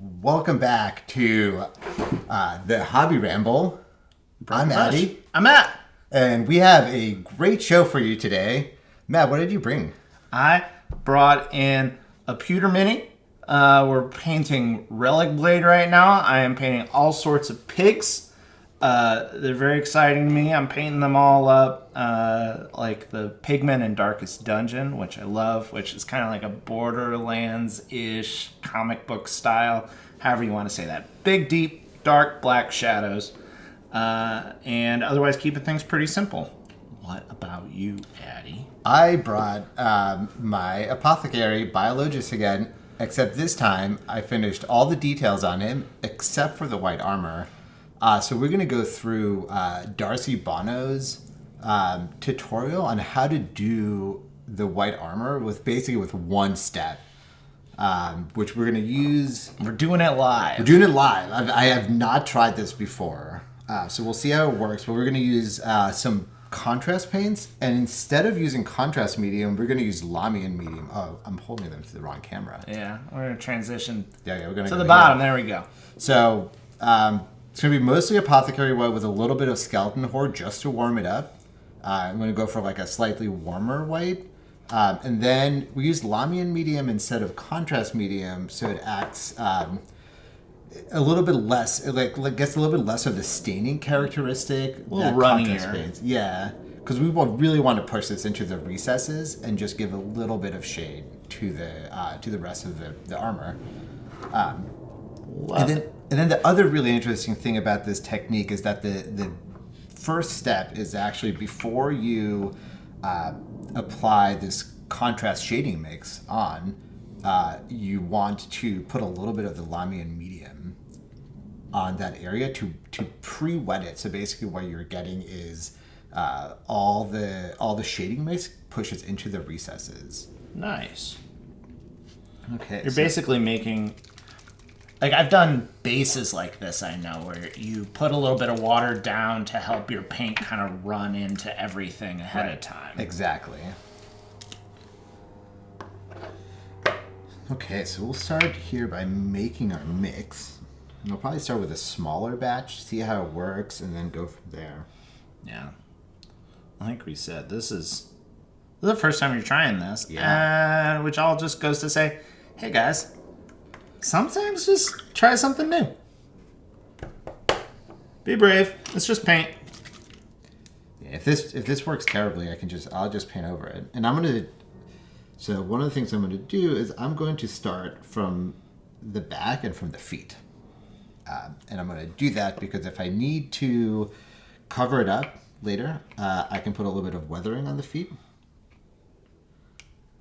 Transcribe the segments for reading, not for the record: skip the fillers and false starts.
Welcome back to the Hobby Ramble. I'm Adi. I'm Matt. And we have a great show for you today. Matt, what did you bring? I brought in a pewter mini. We're painting Relicblade right now. I am painting all sorts of pigs. They're very exciting to me. I'm painting them all up like the Pigmen in Darkest Dungeon, which I love, which is kind of like a Borderlands-ish comic book style, however you want to say that. Big, deep, dark, black shadows, and otherwise keeping things pretty simple. What about you, Adi? I brought my Apothecary Biologist again, except this time I finished all the details on him except for the white armor. So we're going to go through Darcy Bono's tutorial on how to do the white armor with one step, which we're going to use. We're doing it live. I have not tried this before. So we'll see how it works, but we're going to use some contrast paints. And instead of using contrast medium, we're going to use Lamian medium. Oh, I'm holding them to the wrong camera. Yeah, we're going to transition we're gonna to go the bottom. here. There we go. So it's going to be mostly Apothecary white with a little bit of Skeleton Horde just to warm it up. I'm going to go for like a slightly warmer white. And then we use Lamian medium instead of contrast medium, so it acts a little bit less, like gets a little bit less of the staining characteristic. A little runnier. Paints. Yeah, because we really want to push this into the recesses and just give a little bit of shade to the rest of the armor. And then the other really interesting thing about this technique is that the first step is actually before you apply this contrast shading mix on, you want to put a little bit of the Lamian medium on that area to pre-wet it. So basically what you're getting is all the shading mix pushes into the recesses. Nice. Okay. You're basically making... Like, I've done bases like this, I know, where you put a little bit of water down to help your paint kind of run into everything ahead of time. Exactly. Okay, so we'll start here by making our mix. And we'll probably start with a smaller batch, see how it works, and then go from there. Yeah. Like we said, this is the first time you're trying this. Yeah. Which all just goes to say, hey guys, sometimes just try something new. Be brave. It's just paint. Yeah, if this works terribly, I'll just paint over it. And so one of the things I'm gonna do is I'm going to start from the back and from the feet. And I'm gonna do that because if I need to cover it up later, I can put a little bit of weathering on the feet.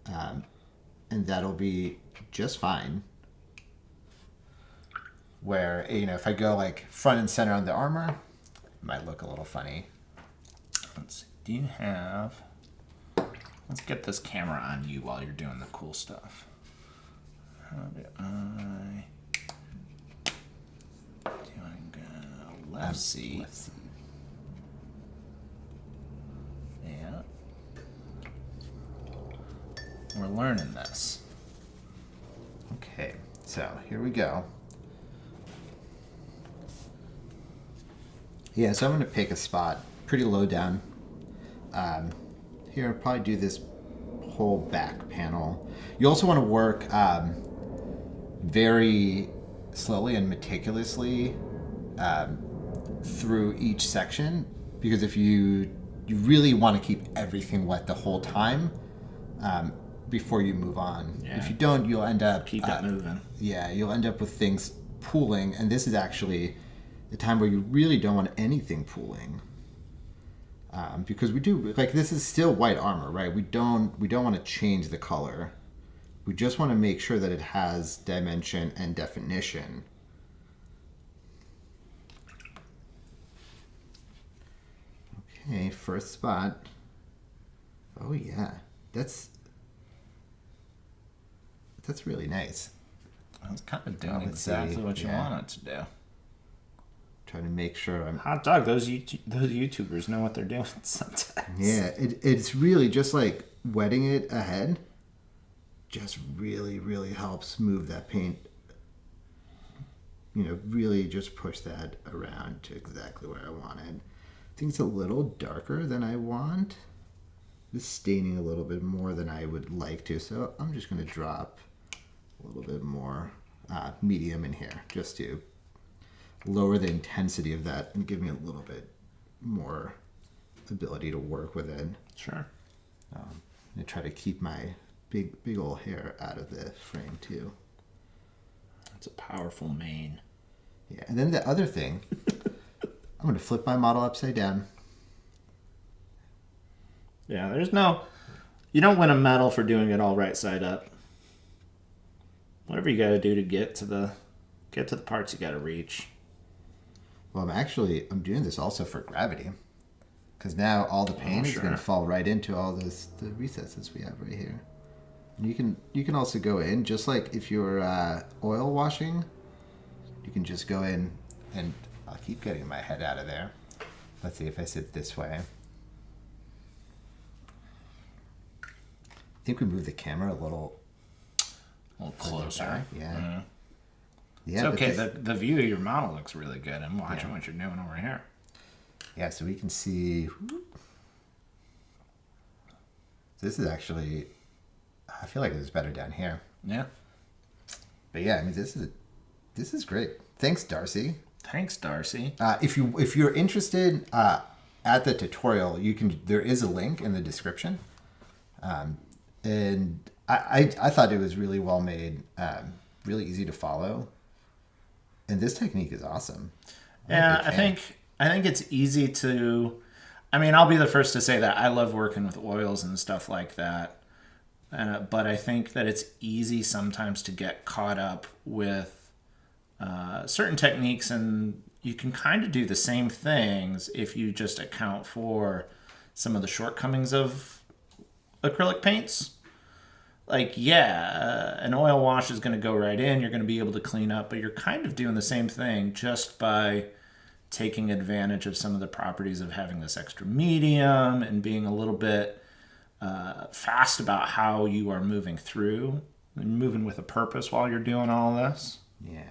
And that'll be just fine. Where, if I go like front and center on the armor, it might look a little funny. Let's see. Do you have... Let's get this camera on you while you're doing the cool stuff. How do I... Left C. Yeah. We're learning this. Okay, so here we go. Yeah, so I'm going to pick a spot pretty low down. Here, I'll probably do this whole back panel. You also want to work very slowly and meticulously through each section, because if you really want to keep everything wet the whole time before you move on. Yeah. If you don't, you'll end up... Keep it moving. Yeah, you'll end up with things pooling, and this is actually the time where you really don't want anything pooling. Because we do, like, this is still white armor, right? We don't want to change the color. We just want to make sure that it has dimension and definition. Okay, first spot. Oh yeah, that's really nice. I was kind of doing exactly what you wanted to do. Trying to make sure I'm... Hot dog, those YouTubers know what they're doing sometimes. Yeah, it's really just like wetting it ahead just really, really helps move that paint really just push that around to exactly where I wanted. I think it's a little darker than I want. It's staining a little bit more than I would like to, so I'm just going to drop a little bit more medium in here just to lower the intensity of that and give me a little bit more ability to work with it. Sure. And try to keep my big old hair out of the frame too. It's a powerful mane. Yeah, and then the other thing, I'm going to flip my model upside down. Yeah, you don't win a medal for doing it all right side up. Whatever you got to do to get to the parts you got to reach. Well, I'm doing this also for gravity, because now all the paint is going to fall right into all the recesses we have right here. And you can also go in, just like if you're oil washing, you can just go in, and I'll keep getting my head out of there. Let's see if I sit this way. I think we move the camera a little closer. Yeah. Mm-hmm. Yeah. It's okay. The view of your model looks really good. I'm watching what you're doing over here. Yeah, so we can see. This is actually, I feel like it's better down here. Yeah. But yeah, I mean, this is great. Thanks, Darcy. Thanks, Darcy. If you're interested at the tutorial, there is a link in the description. And I thought it was really well made, really easy to follow. And this technique is awesome. Yeah, I think it's easy to. I mean, I'll be the first to say that I love working with oils and stuff like that. But I think that it's easy sometimes to get caught up with certain techniques, and you can kind of do the same things if you just account for some of the shortcomings of acrylic paints. Like, an oil wash is going to go right in. You're going to be able to clean up, but you're kind of doing the same thing just by taking advantage of some of the properties of having this extra medium and being a little bit fast about how you are moving through and moving with a purpose while you're doing all this. Yeah.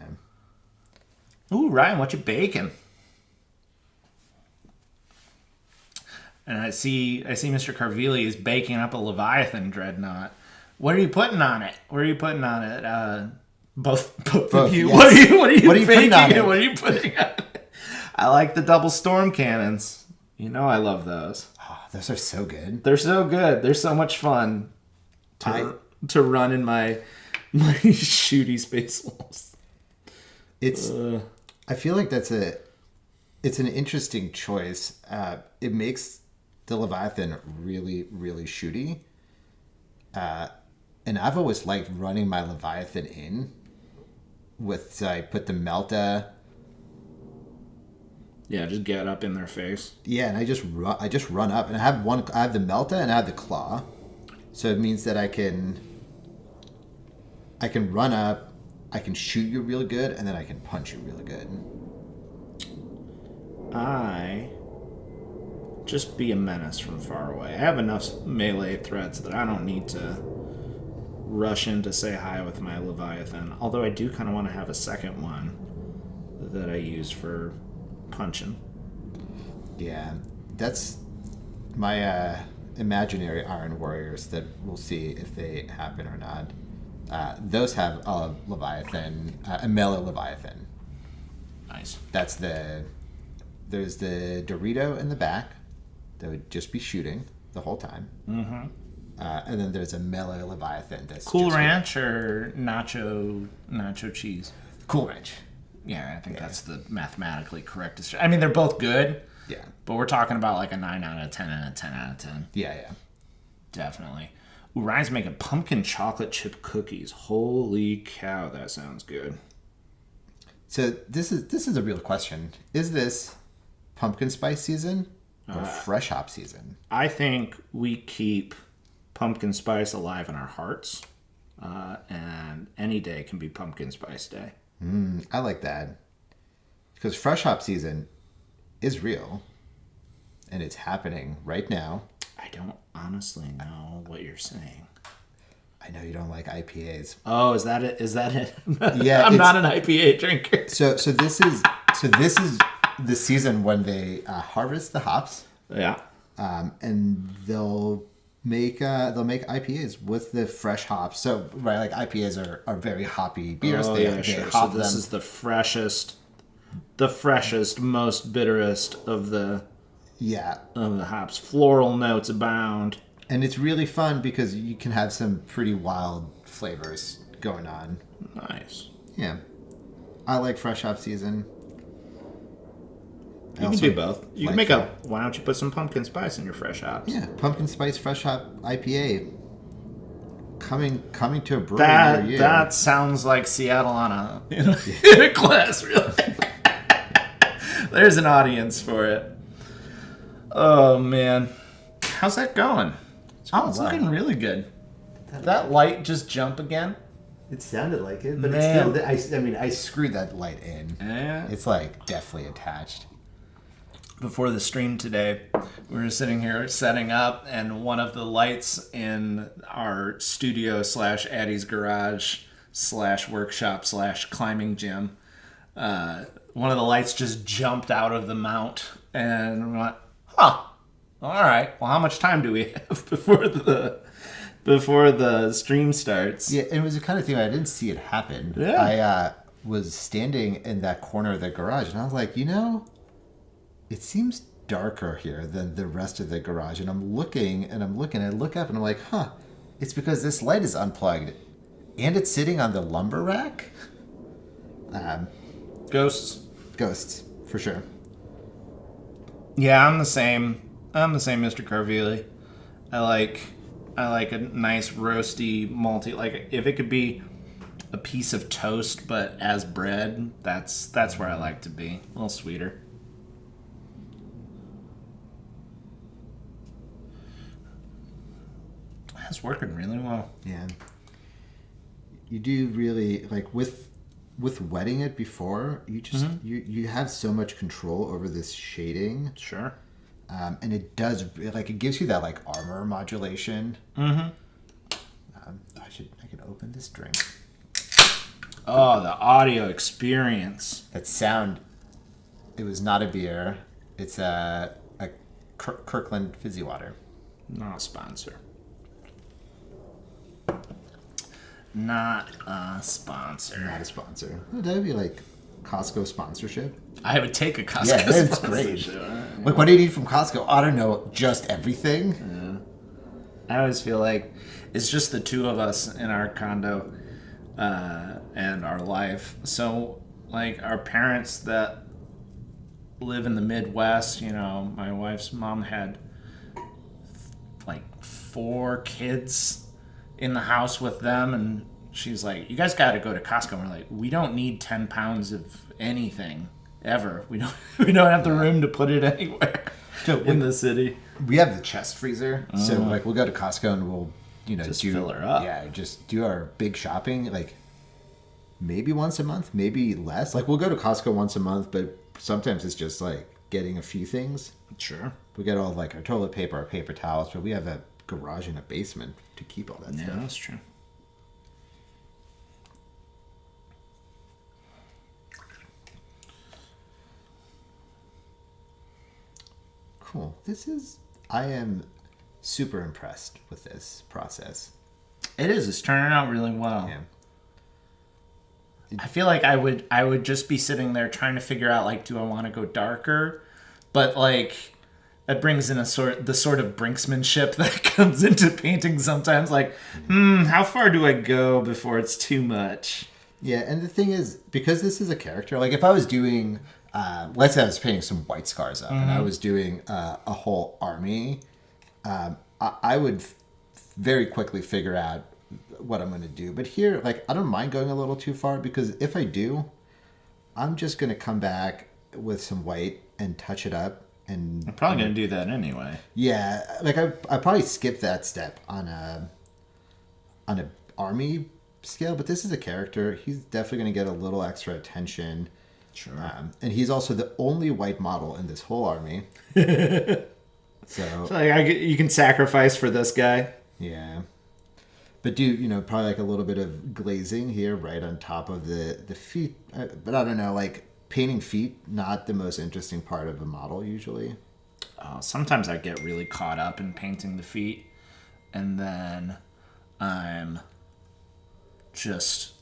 Ooh, Ryan, what you baking? And I see Mr. Carvili is baking up a Leviathan dreadnought. What are you putting on it? Both of you. Yes. What are you putting on it? What are you putting on it? I like the double storm cannons. I love those. Oh, those are so good. They're so good. They're so much fun to run in my shooty Space Wolves. I feel like it's an interesting choice. It makes the Leviathan really, really shooty. And I've always liked running my Leviathan in with, I put the Melta. Yeah, just get up in their face. Yeah, and I just run up, and I have the Melta and I have the Claw, so it means that I can run up, I can shoot you really good, and then I can punch you really good. I just be a menace from far away. I have enough melee threats that I don't need to rush in to say hi with my Leviathan. Although I do kind of want to have a second one that I use for punching. Yeah, that's my imaginary Iron Warriors that we'll see if they happen or not. Those have a Leviathan, a melee Leviathan. Nice. There's the Dorito in the back that would just be shooting the whole time. Mm-hmm. And then there's a melee Leviathan that's Cool Ranch or nacho cheese? Cool Ranch. Yeah, I think that's the mathematically correct. I mean, they're both good. Yeah. But we're talking about like a 9 out of 10 and a 10 out of 10. Yeah. Definitely. Ooh, Ryan's making pumpkin chocolate chip cookies. Holy cow, that sounds good. So this is a real question. Is this pumpkin spice season or fresh hop season? I think we keep pumpkin spice alive in our hearts, and any day can be pumpkin spice day. I like that, because fresh hop season is real, and it's happening right now. I don't honestly know what you're saying. I know you don't like IPAs. Oh, is that it? Is that it? Yeah, I'm not an IPA drinker. So this is the season when they harvest the hops, Yeah. and they'll make IPAs with the fresh hops. So right, like IPAs are very hoppy beers. Oh, they yeah, sure. hop So this them. is the freshest, most bitterest of the Yeah, hops. Floral notes abound. and it's really fun because you can have some pretty wild flavors going on. Nice. Yeah, I like fresh hop season. You can do both. You can like make why don't you put some pumpkin spice in your fresh hops? Yeah, pumpkin spice fresh hop IPA coming to a brewery near you. That sounds like Seattle on a in a class, really. There's an audience for it. Oh man, how's that going? It's looking really good. Did that light just jump again? It sounded like it, but Man. it's still. I screwed that light in. Yeah. It's like definitely attached. Before the stream today, we were sitting here setting up, and one of the lights in our studio / Addie's garage / workshop / climbing gym, one of the lights just jumped out of the mount, and we went, huh, all right, well, how much time do we have before the stream starts? Yeah, it was the kind of thing I didn't see it happen. Yeah. I was standing in that corner of the garage, and I was like, it seems darker here than the rest of the garage. And I'm looking, and I look up, and I'm like, huh, it's because this light is unplugged, and it's sitting on the lumber rack. Ghosts. Ghosts, for sure. Yeah, I'm the same, Mr. Carvili. I like a nice roasty malty. Like if it could be a piece of toast but as bread, that's where I like to be. A little sweeter. That's working really well. Yeah. You do really like with wetting it before, you just you have so much control over this shading. Sure. And it does it gives you that like armor modulation. Mm-hmm. I can open this drink. Oh, the audio experience. That sound. It was not a beer. It's a Kirkland fizzy water. Not a sponsor. Not a sponsor. Not a sponsor. Oh, that would be like Costco sponsorship. I would take a Costco Yeah, that's sponsorship. great. Like, what do you need from Costco? I don't know, just everything. I always feel like it's just the two of us in our condo and our life. So, like, our parents that live in the Midwest, my wife's mom had like 4 kids in the house with them, and she's like, you guys got to go to Costco. And we're like, we don't need 10 pounds of anything ever. We don't have the room to put it anywhere in the city. We have the chest freezer, so like we'll go to Costco and we'll just fill her up. Yeah, just do our big shopping like maybe once a month, maybe less. Like we'll go to Costco once a month, but sometimes it's just like getting a few things. Sure. We get all like our toilet paper, our paper towels, but we have a garage and a basement to keep all that stuff. Yeah, that's true. Cool. I am super impressed with this process. It is. It's turning out really well. Yeah. I feel like I would just be sitting there trying to figure out, like, do I want to go darker? But like that brings in the sort of brinksmanship that comes into painting sometimes. Like, how far do I go before it's too much? Yeah, and the thing is, because this is a character, like if I was doing, let's say I was painting some white scars up, and I was doing a whole army, I would very quickly figure out what I'm going to do. But here, like, I don't mind going a little too far, because if I do, I'm just going to come back with some white and touch it up. And I'm probably going to do that anyway. Yeah, like I probably skip that step on a army scale, but this is a character. He's definitely going to get a little extra attention. Sure. And he's also the only white model in this whole army. So like you can sacrifice for this guy. yeah. But do probably like a little bit of glazing here right on top of the feet. But I don't know, like painting feet, not the most interesting part of a model usually. Sometimes I get really caught up in painting the feet, and then I'm just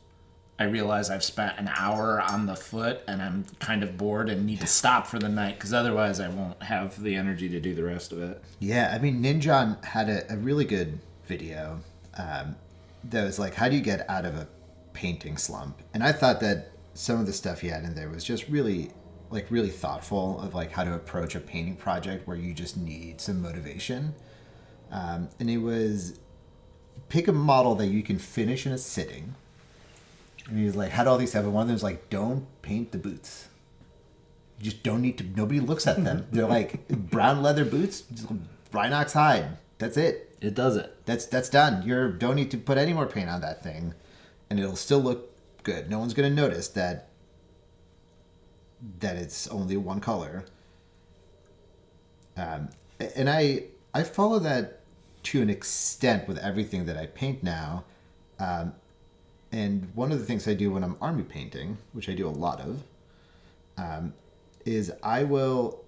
I realize I've spent an hour on the foot and I'm kind of bored and need to stop for the night because otherwise I won't have the energy to do the rest of it. Yeah, I mean, Ninjon had a really good video that was like, how do you get out of a painting slump? And I thought that some of the stuff he had in there was just really, like, really thoughtful of like how to approach a painting project where you just need some motivation. And it was pick a model that you can finish in a sitting. And he was like, had all these stuff, and one of them was like, don't paint the boots. You just don't need to. Nobody looks at them. They're like brown leather boots, Rhinox hide. That's it. It does it. That's done. You don't need to put any more paint on that thing, and it'll still look good. No one's gonna notice that it's only one color. And I follow that to an extent with everything that I paint now. And one of the things I do when I'm army painting, which I do a lot of, is I will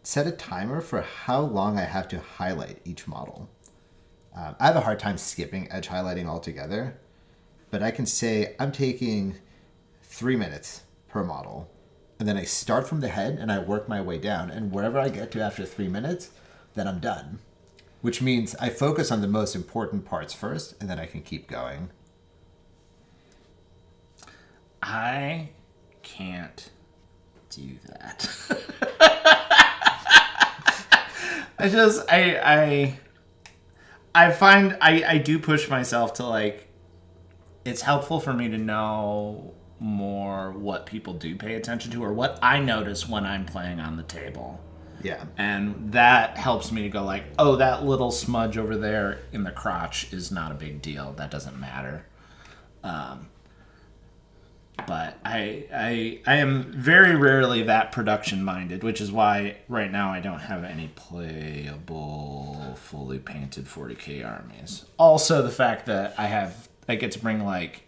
set a timer for how long I have to highlight each model. I have a hard time skipping edge highlighting altogether, but I can say I'm taking 3 minutes per model, and then I start from the head and I work my way down, and wherever I get to after 3 minutes, then I'm done. Which means I focus on the most important parts first, and then I can keep going. I can't do that. I find I do push myself to like, it's helpful for me to know more what people do pay attention to or what I notice when I'm playing on the table. Yeah. And that helps me to go like, oh, that little smudge over there in the crotch is not a big deal. That doesn't matter. But I am very rarely that production minded, which is why right now I don't have any playable, fully painted 40k armies. Also, the fact that I get to bring like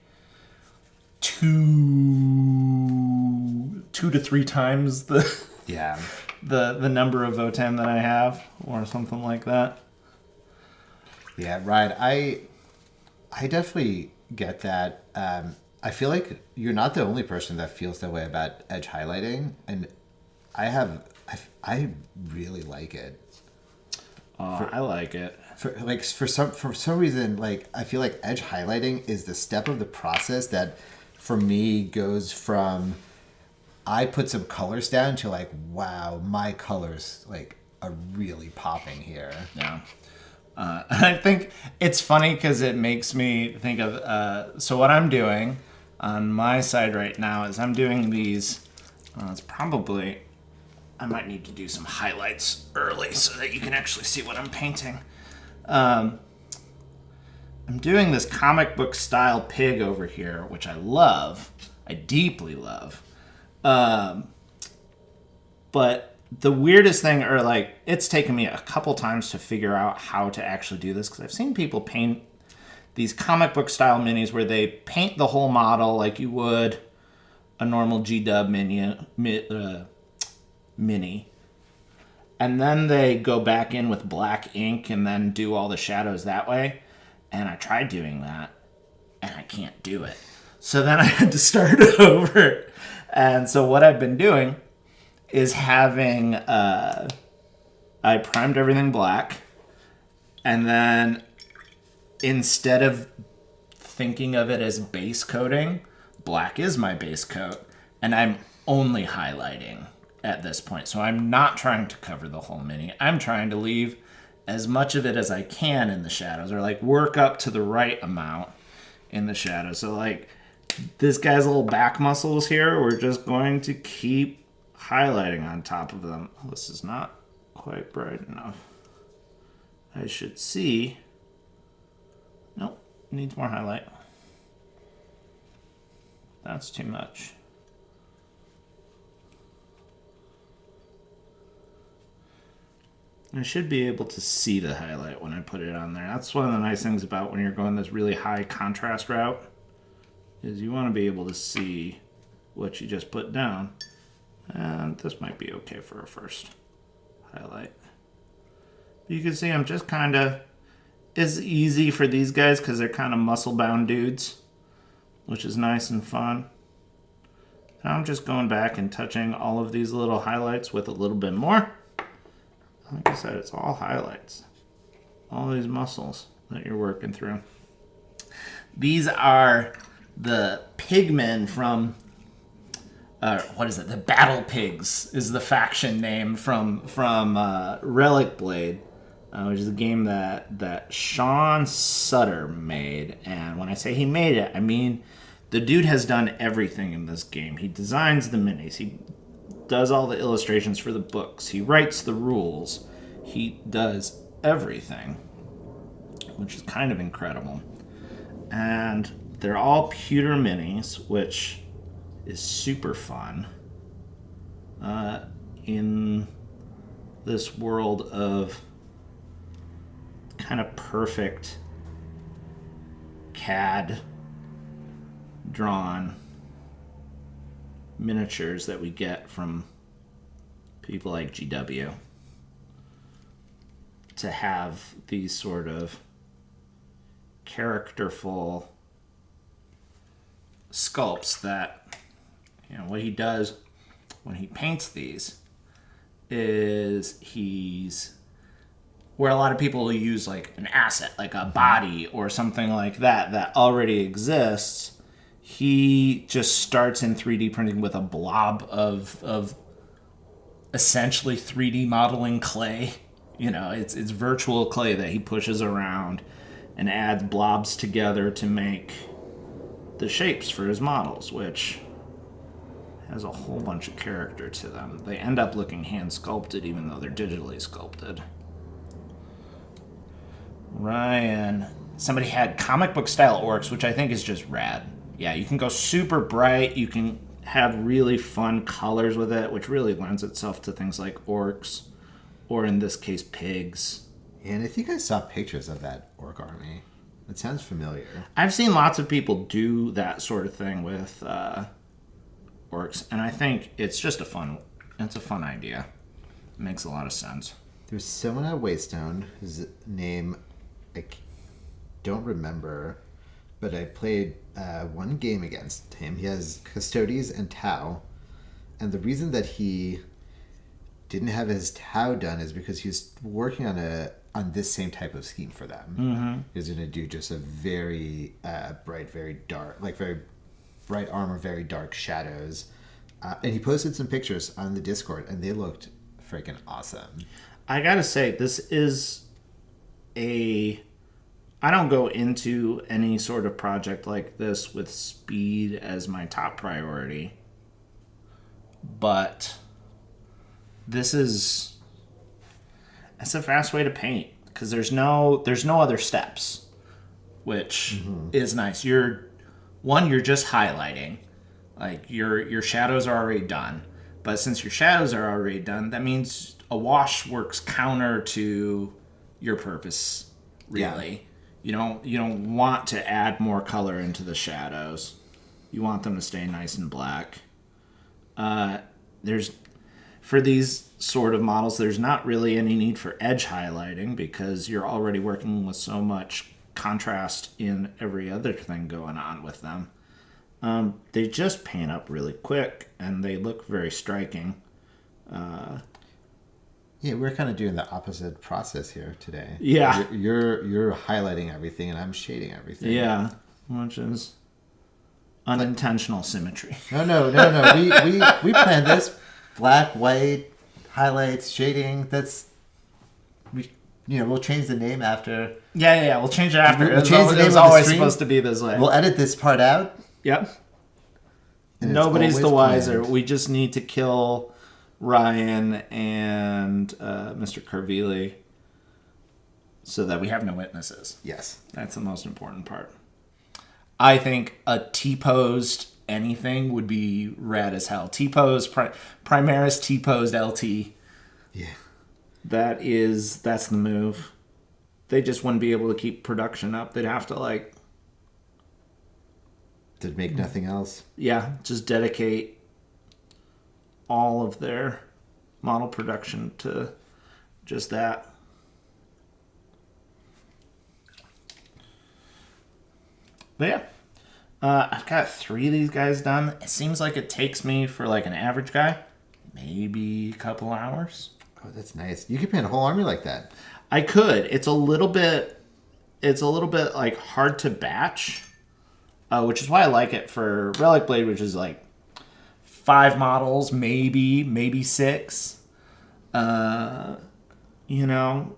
two to three times the Yeah. the number of O10 that I have, or something like that. Yeah, right. I definitely get that. I feel like you're not the only person that feels that way about edge highlighting, and I really like it. I like it. For some reason, like I feel like edge highlighting is the step of the process that, for me, goes from I put some colors down to like, wow, my colors like are really popping here. Yeah. I think it's funny because it makes me think of, so what I'm doing on my side right now is I'm doing these, it's probably, I might need to do some highlights early so that you can actually see what I'm painting. I'm doing this comic book style pig over here, which I love. I deeply love. But the weirdest thing, or like, it's taken me a couple times to figure out how to actually do this, because I've seen people paint these comic book style minis where they paint the whole model like you would a normal G-Dub mini. And then they go back in with black ink and then do all the shadows that way. And I tried doing that, and I can't do it. So then I had to start over. And so what I've been doing is having, I primed everything black, and then instead of thinking of it as base coating, black is my base coat, and I'm only highlighting at this point. So I'm not trying to cover the whole mini. I'm trying to leave as much of it as I can in the shadows, or like work up to the right amount in the shadows. So like this guy's little back muscles here, we're just going to keep highlighting on top of them. This is not quite bright enough. I should see. Nope, needs more highlight. That's too much. I should be able to see the highlight when I put it on there. That's one of the nice things about when you're going this really high contrast route, is you want to be able to see what you just put down. And this might be okay for a first highlight. You can see I'm just kind of, it's easy for these guys because they're kind of muscle-bound dudes, which is nice and fun. Now I'm just going back and touching all of these little highlights with a little bit more. Like I said, it's all highlights. All these muscles that you're working through. These are the pigmen from, what is it? The Battle Pigs is the faction name from Relicblade, which is a game that Sean Sutter made. And when I say he made it, I mean the dude has done everything in this game. He designs the minis. He does all the illustrations for the books. He writes the rules. He does everything, which is kind of incredible. And they're all pewter minis, which is super fun in this world of kind of perfect CAD drawn miniatures that we get from people like GW. To have these sort of characterful sculpts that, you know, what he does when he paints these is he's, where a lot of people will use like an asset, like a body or something like that already exists, he just starts in 3D printing with a blob of essentially 3D modeling clay. You know, it's virtual clay that he pushes around and adds blobs together to make the shapes for his models, which has a whole bunch of character to them. They end up looking hand sculpted even though they're digitally sculpted. Ryan, somebody had comic book style orcs, which I think is just rad. Yeah, you can go super bright. You can have really fun colors with it, which really lends itself to things like orcs, or in this case, pigs. And I think I saw pictures of that orc army. It sounds familiar. I've seen lots of people do that sort of thing with orcs, and I think it's just a fun idea. It makes a lot of sense. There's someone at Waystone whose name I don't remember, but I played one game against him. He has Custodes and Tau, and the reason that he didn't have his Tau done is because he was working on this same type of scheme for them. Mm-hmm. He was going to do just a very bright, very dark, like very bright armor, very dark shadows. And he posted some pictures on the Discord, and they looked freaking awesome. I gotta say, this is I don't go into any sort of project like this with speed as my top priority, but it's a fast way to paint because there's no other steps, which is nice. You're just highlighting, like your shadows are already done, but since your shadows are already done, that means a wash works counter to your purpose, really. Yeah. You don't want to add more color into the shadows. You want them to stay nice and black. For these sort of models, there's not really any need for edge highlighting because you're already working with so much contrast in every other thing going on with them. They just paint up really quick and they look very striking. Yeah, we're kind of doing the opposite process here today. Yeah. You're highlighting everything and I'm shading everything. Yeah, which is unintentional symmetry. No. We planned this. Black, white, highlights, shading. We'll change the name after. Yeah. We'll change it after. We'll change the name. It was always supposed to be this way. We'll edit this part out. Yep. And nobody's the wiser. Planned. We just need to kill Ryan and Mr. Carvili so that we have no witnesses. Yes. That's the most important part. I think a T-posed anything would be rad as hell. T-posed, Primaris T-posed LT. Yeah. That's the move. They just wouldn't be able to keep production up. They'd have to To make nothing else. just dedicate all of their model production to just that. But yeah, I've got 3 of these guys done. It seems like it takes me, for like an average guy, maybe a couple hours. Oh, that's nice. You could paint a whole army like that. I could. It's a little bit like hard to batch, which is why I like it for Relic Blade, which is like 5 models, maybe 6. You know,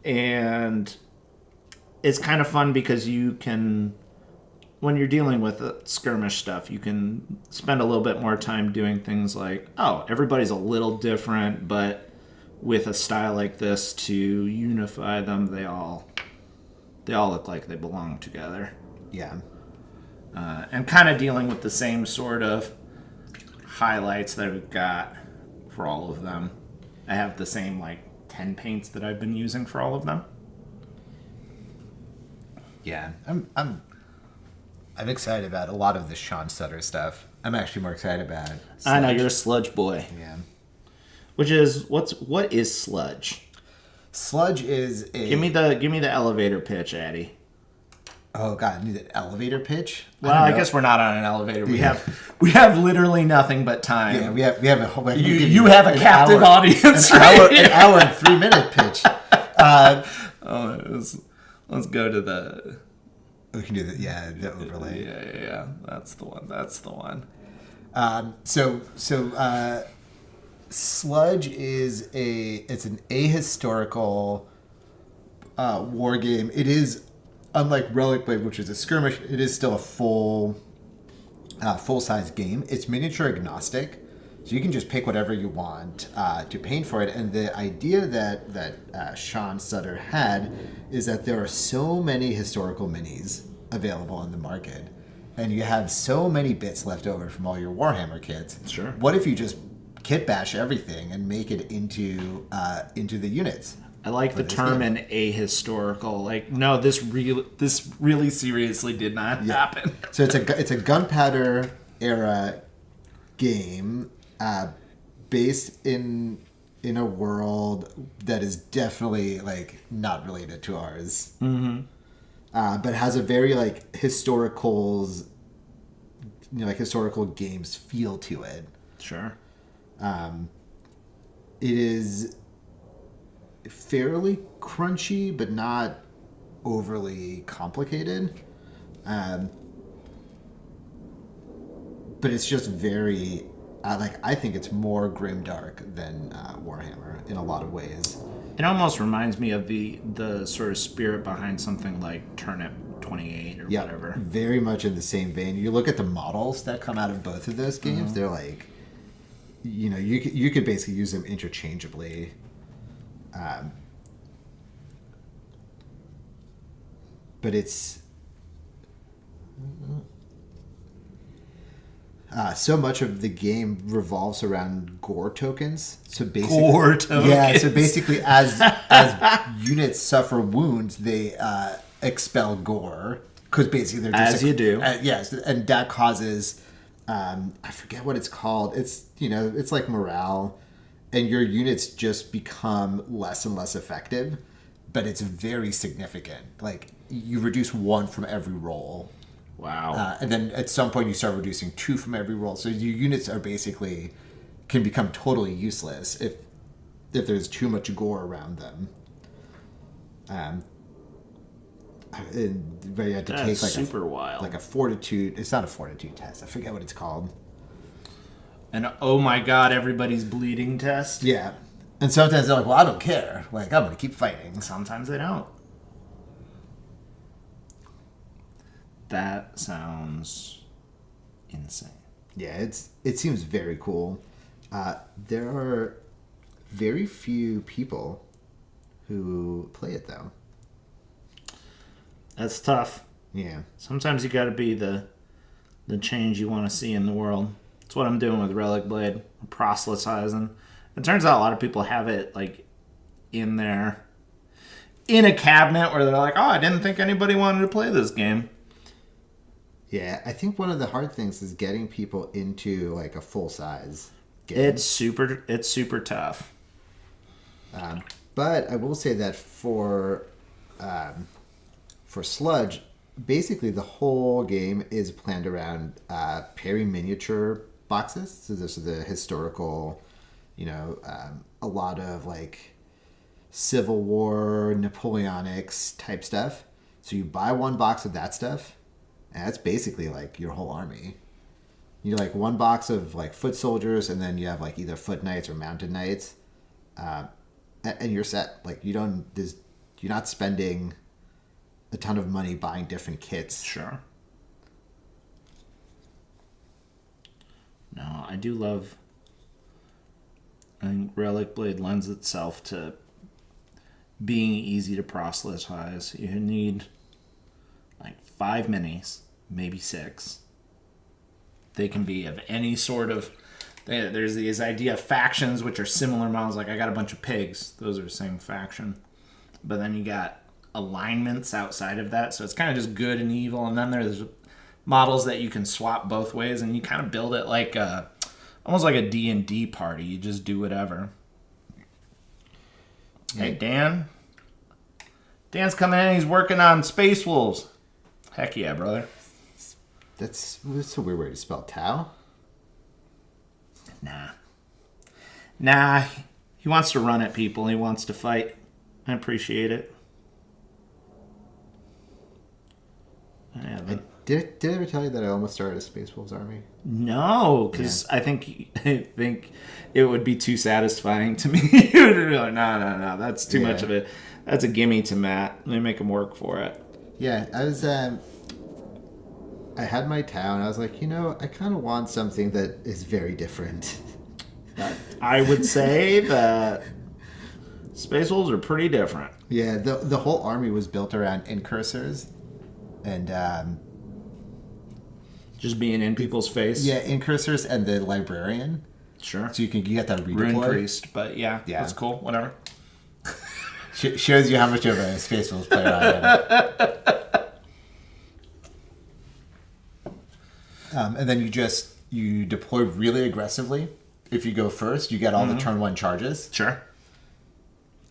and it's kind of fun because you can, when you're dealing with skirmish stuff, you can spend a little bit more time doing things like, oh, everybody's a little different, but with a style like this to unify them, they all look like they belong together. Yeah. And kind of dealing with the same sort of highlights that we've got for all of them. I have the same like 10 paints that I've been using for all of them. Yeah. I'm excited about a lot of the Sean Sutter stuff. I'm actually more excited about Sludge. I know, you're a sludge boy. Yeah. Which is what is sludge? Sludge is a... Give me the elevator pitch, Adi. Oh god, I need an elevator pitch. Well, I guess we're not on an elevator. We have literally nothing but time. Yeah, we have a whole. You have a captive audience. An hour and 3-minute pitch. Let's go to the. We can do the overlay. Yeah. That's the one. Sludge is it's an ahistorical war game. It is, unlike Relic Blade, which is a skirmish, it is still a full-size game. It's miniature agnostic, so you can just pick whatever you want to paint for it. And the idea that Sean Sutter had is that there are so many historical minis available on the market, and you have so many bits left over from all your Warhammer kits. Sure. What if you just kit bash everything and make it into the units? I like the term an ahistorical. Like, no, this really seriously did not happen. So it's a gunpowder era game based in a world that is definitely like not related to ours. Mm-hmm. But has a very like historical games feel to it. Sure. It is fairly crunchy, but not overly complicated. But it's just very, I think it's more grimdark than Warhammer in a lot of ways. It almost reminds me of the sort of spirit behind something like Turnip 28 or whatever. Very much in the same vein. You look at the models that come out of both of those games, Mm-hmm. they're like, you could basically use them interchangeably. But it's so much of the game revolves around gore tokens. So basically, Gore tokens. Yeah. So basically, as units suffer wounds, they expel gore because basically they're just as you do. Yes, and that causes I forget what it's called. It's it's like morale, and your units just become less and less effective. But it's very significant. Like you reduce 1 from every roll. Wow. And then at some point you start reducing 2 from every roll. So your units are basically can become totally useless if there's too much gore around them. Where you had to That's take super wild. like a fortitude. It's not a fortitude test. I forget what it's called. And oh my god, everybody's bleeding test. Yeah. And sometimes they're like, well, I don't care. Like, I'm going to keep fighting. Sometimes they don't. That sounds insane. Yeah, it seems very cool. There are very few people who play it, though. That's tough. Yeah. Sometimes you got to be the change you want to see in the world. That's what I'm doing with Relic Blade. I'm proselytizing. It turns out a lot of people have it like in there in a cabinet where they're like, oh, I didn't think anybody wanted to play this game. Yeah, I think one of the hard things is getting people into like a full size game. It's super tough. But I will say that for Sludge, basically the whole game is planned around Perry miniature boxes. So this is the historical, a lot of like Civil War, Napoleonics type stuff. So you buy one box of that stuff, and that's basically like your whole army. You like one box of like foot soldiers, and then you have like either foot knights or mounted knights, and you're set. Like you're not spending a ton of money buying different kits. Sure. No, I do love. I think Relicblade lends itself to being easy to proselytize. You need like 5 minis, maybe 6. They can be of any sort of. There's these idea of factions which are similar models. Like I got a bunch of pigs; those are the same faction. But then you got alignments outside of that, so it's kind of just good and evil. And then there's models that you can swap both ways, and you kind of build it like almost like a D&D party. You just do whatever. Hey, Dan. Dan's coming in. He's working on Space Wolves. Heck yeah, brother. That's a weird way to spell Tau. Nah. He wants to run at people. He wants to fight. I appreciate it. Did I ever tell you that I almost started a Space Wolves army? No, because I think it would be too satisfying to me. No, that's too much of it. That's a gimme to Matt. Let me make him work for it. Yeah, I was. I had my Tau, and I was like, I kind of want something that is very different. I would say that Space Wolves are pretty different. Yeah, the whole army was built around incursors, and just being in people's face. Yeah, incursors and the librarian. Sure. So you get that redeploy. Rune priest, but yeah, that's cool. Whatever. Shows you how much of a Space Wolves player I am. And then you deploy really aggressively. If you go first, you get all the turn 1 charges. Sure.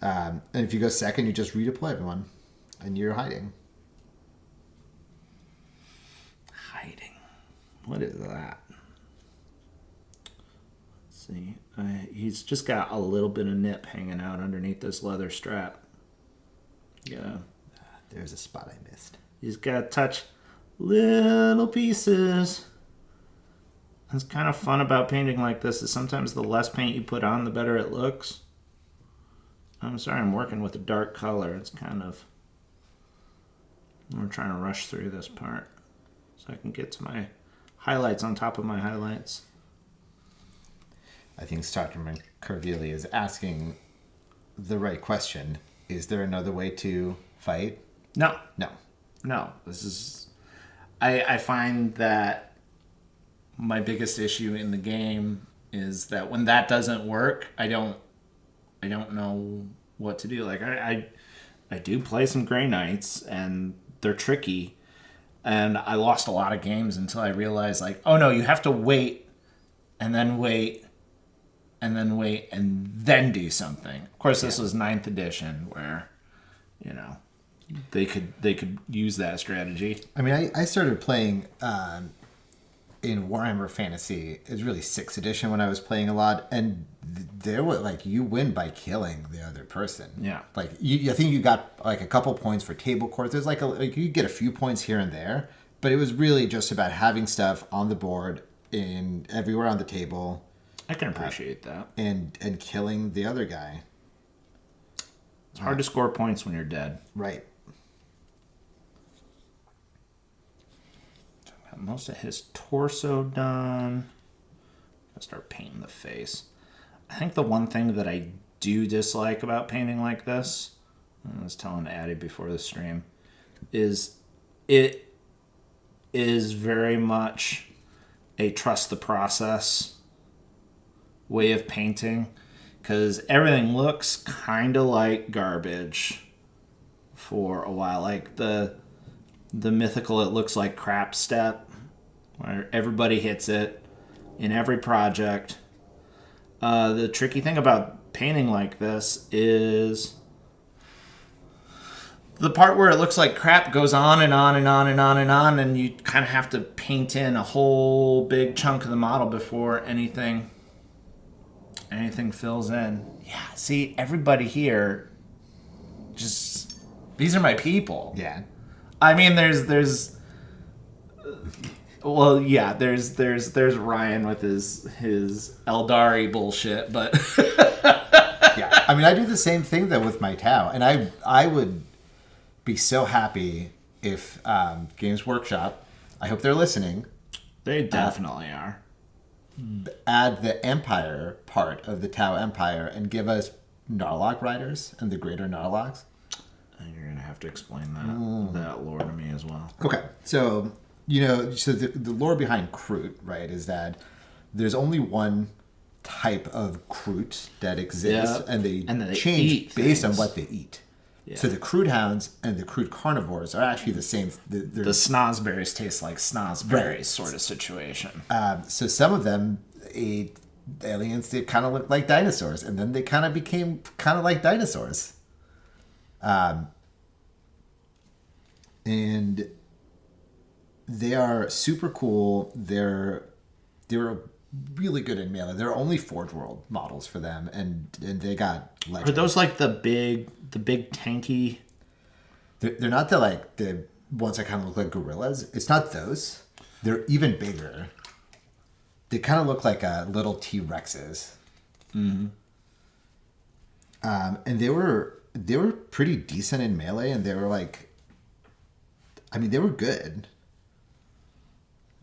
And if you go second, you just redeploy everyone, and you're hiding. What is that? Let's see. He's just got a little bit of nip hanging out underneath this leather strap. Yeah. There's a spot I missed. He's got to touch little pieces. What's kind of fun about painting like this is sometimes the less paint you put on, the better it looks. I'm sorry, I'm working with a dark color. It's kind of... We're trying to rush through this part so I can get to my highlights on top of my highlights. I think Stockman Curvili is asking the right question. Is there another way to fight? No. No. This is... I find that my biggest issue in the game is that when that doesn't work, I don't know what to do. Like I do play some Grey Knights, and they're tricky. And I lost a lot of games until I realized, like, oh no, you have to wait, and then wait, and then wait, and then do something. Of course, this was 9th edition, where, they could use that strategy. I mean, I started playing in Warhammer Fantasy. It was really 6th edition when I was playing a lot, and there was like you win by killing the other person. Yeah, like I think you got like a couple points for table court. There's like you get a few points here and there, but it was really just about having stuff on the board in everywhere on the table. I can appreciate that. And killing the other guy. It's hard to score points when you're dead. Right. Got most of his torso done. I'll start painting the face. I think the one thing that I do dislike about painting like this, I was telling Adi before the stream, is it is very much a trust the process way of painting. because everything looks kind of like garbage for a while. Like the mythical, it looks like crap step, where everybody hits it in every project. The tricky thing about painting like this is the part where it looks like crap goes on and on and on and on and on, and you kind of have to paint in a whole big chunk of the model before anything fills in. Yeah, see, everybody here, just, these are my people. Yeah. I mean, there's well, yeah, there's Ryan with his Eldari bullshit, but Yeah. I mean, I do the same thing though with my Tau, and I would be so happy if Games Workshop, I hope they're listening, they definitely are. add the Empire part of the Tau Empire and give us Narlock riders and the greater Narlocks. And you're gonna have to explain that lore to me as well. Okay, so the lore behind Kroot, right, is that there's only one type of Kroot that exists, Yeah. and they eat change based on things. what they eat. Yeah. So the Kroot hounds and the Kroot carnivores are actually the same. The snozberries taste like snozberries sort of situation. So some of them ate aliens that kind of looked like dinosaurs, and then they kind of became kind of like dinosaurs. And they are super cool. They're really good in melee. There are only Forge World models for them, and they got Are legends. those like the big tanky? They're not the ones that kind of look like gorillas. It's not those. They're even bigger. They kind of look like little T-Rexes. Mm-hmm. And they were pretty decent in melee, and they were like, I mean, they were good.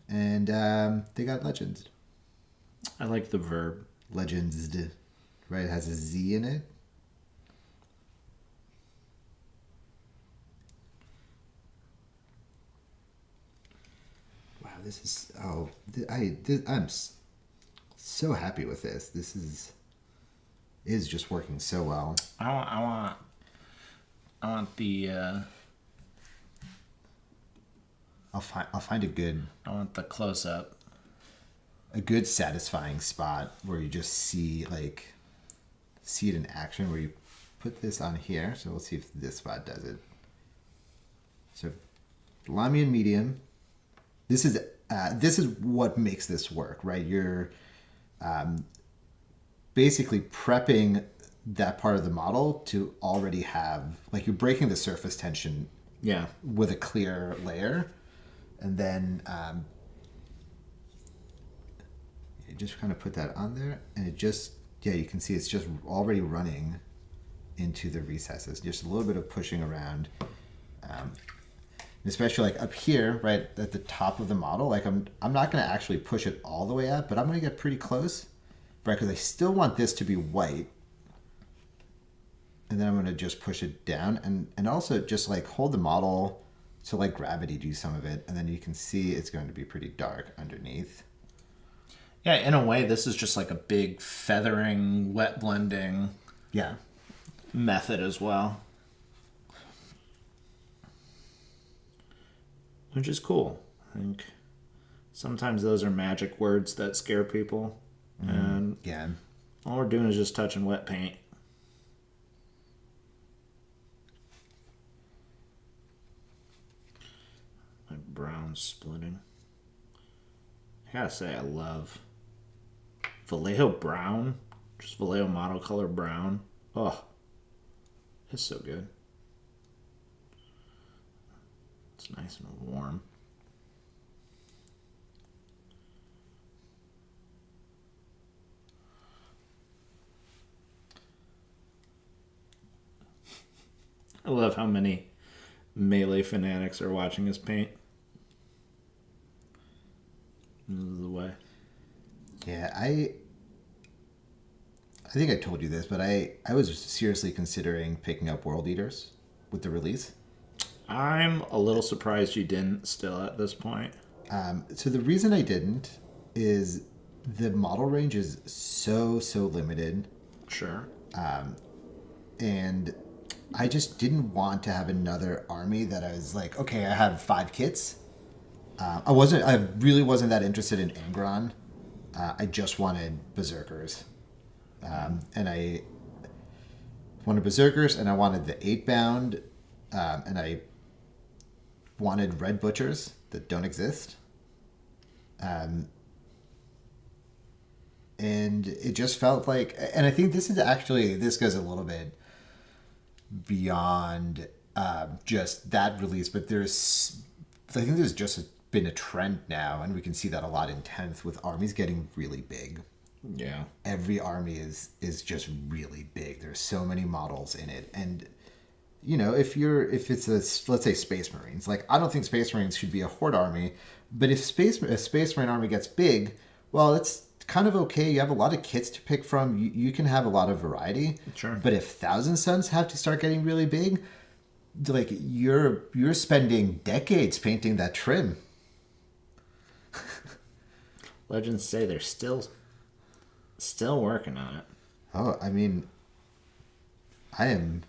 And they got legends. I like the verb. Legends, right? It has a Z in it. Wow, this is I'm so happy with this. This is just working so well. I want the I'll find a good close up. a good satisfying spot where you just see it in action, where you put this on here. So we'll see if this spot does it. So Lamian medium. This is what makes this work, right? You're basically prepping that part of the model to already have, like, you're breaking the surface tension with a clear layer, and then you just kind of put that on there, and it just, you can see it's just already running into the recesses. Just a little bit of pushing around, especially like up here, right at the top of the model. Like I'm not going to actually push it all the way up, but I'm going to get pretty close, right? Because I still want this to be white, and then I'm going to just push it down, and also just like hold the model to like gravity do some of it, and then you can see it's going to be pretty dark underneath. Yeah, in a way, this is just like a big feathering, wet blending method as well. Which is cool. I think sometimes those are magic words that scare people. And all we're doing is just touching wet paint. My brown's splitting. I gotta say, I love Vallejo brown. Just Vallejo model color brown. Oh, it's so good. It's nice and warm. I love how many melee fanatics are watching us paint. This is the way. Yeah, I think I told you this, but I was seriously considering picking up World Eaters with the release. I'm a little surprised you didn't still at this point. So the reason I didn't is the model range is so limited. Sure. And I just didn't want to have another army that I was like, okay, I have 5 kits. I really wasn't that interested in Angron. I just wanted Berserkers. And I wanted Berserkers, and I wanted the 8-bound, and I wanted Red Butchers that don't exist. And it just felt like, and I think this goes a little bit beyond just that release, but I think there's just been a trend now, and we can see that a lot in 10th with armies getting really big. Yeah. Every army is just really big. There's so many models in it, and if it's let's say Space Marines, like I don't think Space Marines should be a horde army, but if a Space Marine army gets big, well, it's kind of okay. You have a lot of kits to pick from. You can have a lot of variety. Sure. But if Thousand Suns have to start getting really big, like you're spending decades painting that trim. Legends say they're still working on it. Oh, I mean, I am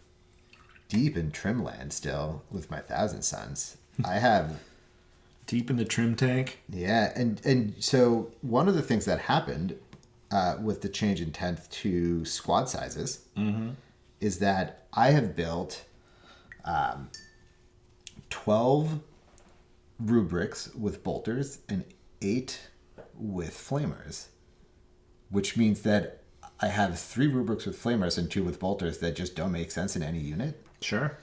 deep in trim land still with my Thousand Suns. I have deep in the trim tank. Yeah, and so one of the things that happened with the change in 10th to squad sizes is that I have built 12 rubrics with bolters and 8 with flamers, which means that I have 3 rubrics with flamers and 2 with bolters that just don't make sense in any unit. Sure.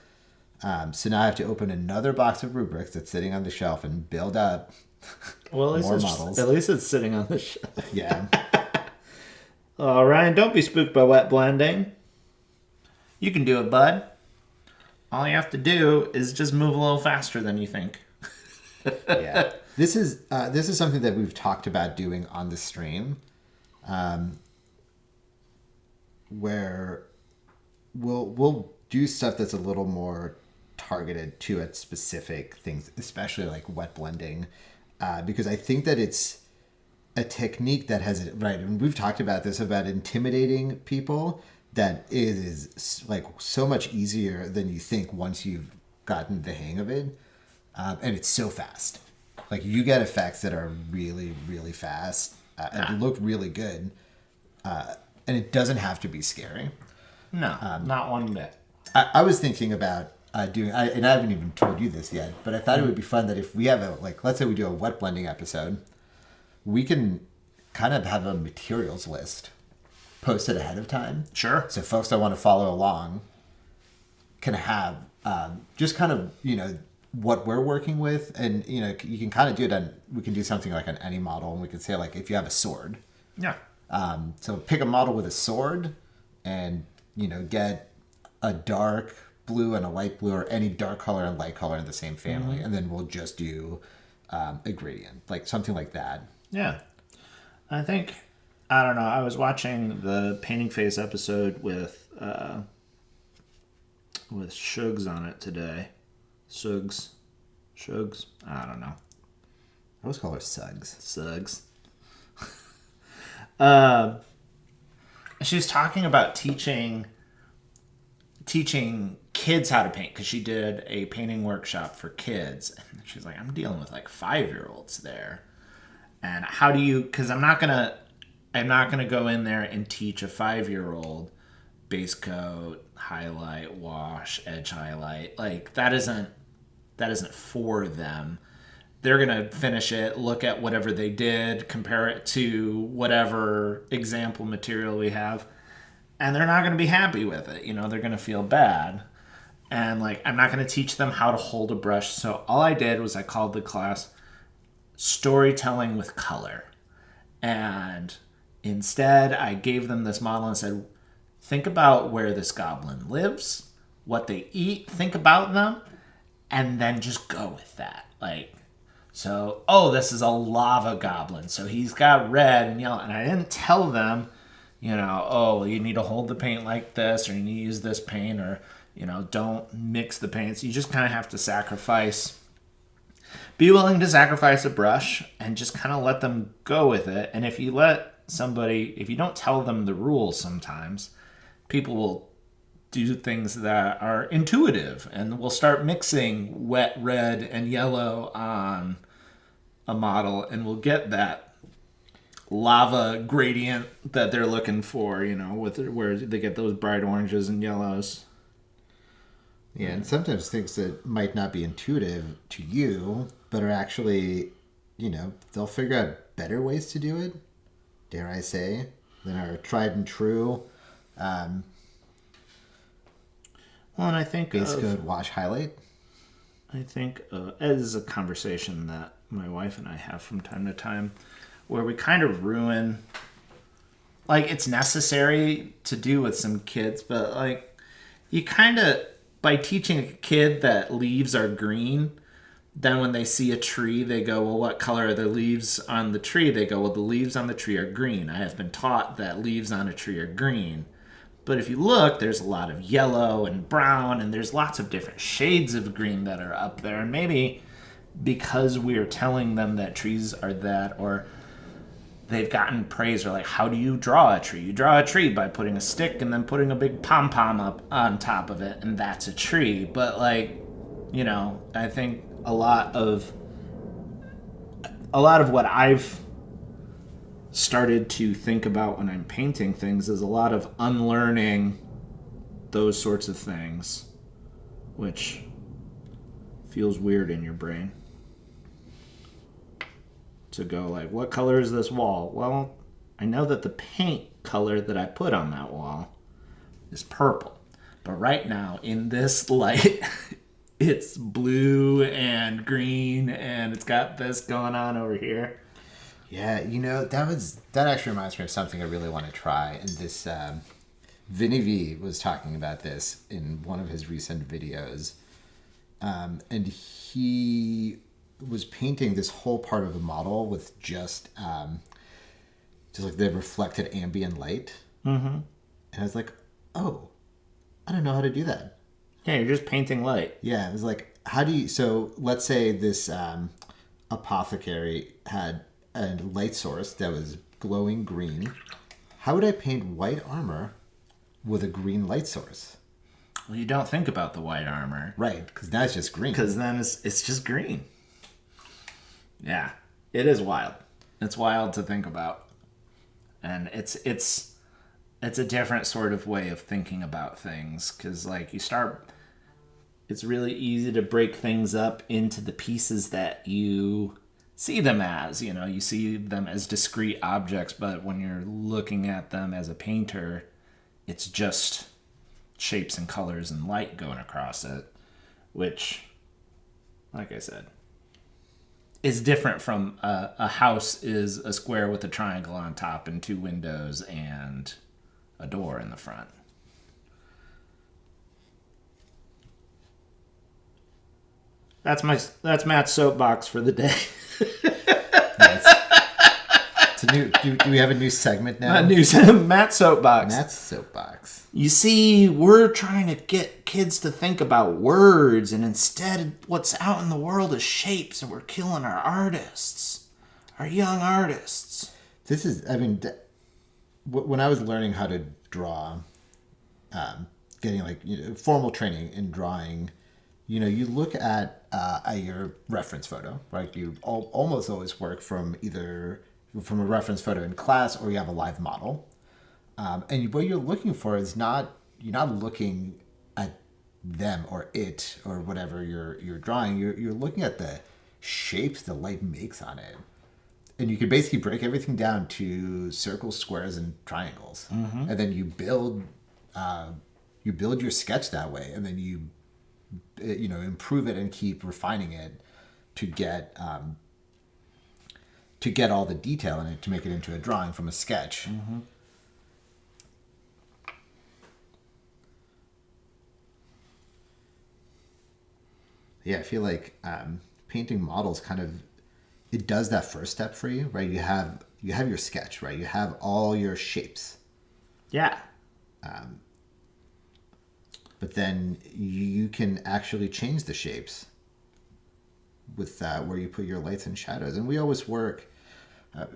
So now I have to open another box of rubrics that's sitting on the shelf and build up more models. At least it's sitting on the shelf. Yeah. Ryan, don't be spooked by wet blending. You can do it, bud. All you have to do is just move a little faster than you think. Yeah. This is something that we've talked about doing on the stream, where we'll do stuff that's a little more targeted to at specific things, especially like wet blending, because I think that it's a technique that has right. And we've talked about this, about intimidating people, that is like so much easier than you think once you've gotten the hang of it, and it's so fast. Like you get effects that are really, really fast and look really good, and it doesn't have to be scary. No, not one bit. I was thinking about and I haven't even told you this yet, but I thought it would be fun that if we have let's say we do a wet blending episode, we can kind of have a materials list posted ahead of time. Sure. So folks that want to follow along can have just kind of, what we're working with, and, you can kind of do it we can do something like on any model, and we can say, like, if you have a sword. Yeah. So pick a model with a sword and, get a dark blue and a light blue, or any dark color and light color in the same family, and then we'll just do a gradient, like something like that. Yeah. I think, I don't know, I was watching the Painting Phase episode with Shugs on it today. Shugs, I don't know. I always call her Suggs. She was talking about teaching kids how to paint, because she did a painting workshop for kids, and she's like, I'm dealing with like 5-year-olds there, and how do you, because I'm not gonna go in there and teach a 5-year-old base coat, highlight, wash, edge highlight. Like that isn't for them. They're gonna finish it, look at whatever they did, compare it to whatever example material we have, and they're not gonna be happy with it. They're gonna feel bad. And I'm not gonna teach them how to hold a brush. So all I did was I called the class Storytelling with Color. And instead I gave them this model and said, think about where this goblin lives, what they eat, think about them, and then just go with that. This is a lava goblin, so he's got red and yellow. And I didn't tell them, you need to hold the paint like this, or you need to use this paint, or, don't mix the paints. You just kind of have to be willing to sacrifice a brush and just kind of let them go with it. And if you don't tell them the rules sometimes, people will do things that are intuitive, and we'll start mixing wet red and yellow on a model, and we'll get that lava gradient that they're looking for, with where they get those bright oranges and yellows. Yeah, and sometimes things that might not be intuitive to you, but are actually, they'll figure out better ways to do it, dare I say, than are tried and true. Well, and I think base coat wash highlight. I think as a conversation that my wife and I have from time to time, where we kind of ruin, like, it's necessary to do with some kids, but like, you kind of, by teaching a kid that leaves are green, then when they see a tree, they go, well, what color are the leaves on the tree? They go, well, the leaves on the tree are green. I have been taught that leaves on a tree are green. But if you look, there's a lot of yellow and brown, and there's lots of different shades of green that are up there. And maybe because we are telling them that trees are that, or they've gotten praise, or like, how do you draw a tree? You draw a tree by putting a stick and then putting a big pom-pom up on top of it, and that's a tree. But like, I think a lot of what I've started to think about when I'm painting things is a lot of unlearning those sorts of things, which feels weird in your brain. To go like, what color is this wall? Well, I know that the paint color that I put on that wall is purple. But right now, in this light, it's blue and green, and it's got this going on over here. Yeah, that actually reminds me of something I really want to try. And this Vinny V was talking about this in one of his recent videos, and he was painting this whole part of the model with just like the reflected ambient light. Mm-hmm. And I was like, oh, I don't know how to do that. Yeah, you're just painting light. Yeah, it was like, how do you? So let's say this apothecary had a light source that was glowing green. How would I paint white armor with a green light source? Well, you don't think about the white armor. Right, because now it's just green. Because then it's just green. Yeah, it is wild. It's wild to think about. And it's a different sort of way of thinking about things. Because, like, it's really easy to break things up into the pieces that you see them as. You see them as discrete objects, but when you're looking at them as a painter, it's just shapes and colors and light going across it, which, like I said, is different from a house is a square with a triangle on top and 2 windows and a door in the front. That's Matt's soapbox for the day. It's a new. Do we have a new segment now? Matt's soapbox. Matt's soapbox. You see, we're trying to get kids to think about words, and instead, what's out in the world is shapes, and we're killing our artists, our young artists. This is, when I was learning how to draw, getting formal training in drawing, you look at your reference photo, right? You almost always work from either from a reference photo in class or you have a live model. And what you're looking for is you're not looking at them or it or whatever you're drawing. You're looking at the shapes the light makes on it. And you can basically break everything down to circles, squares, and triangles. Mm-hmm. And then you build your sketch that way. And then you improve it and keep refining it to get all the detail in it to make it into a drawing from a sketch. Mm-hmm. Yeah, I feel like painting models it does that first step for you, right? You have your sketch, right? You have all your shapes. Yeah. But then you can actually change the shapes with where you put your lights and shadows. And we always work,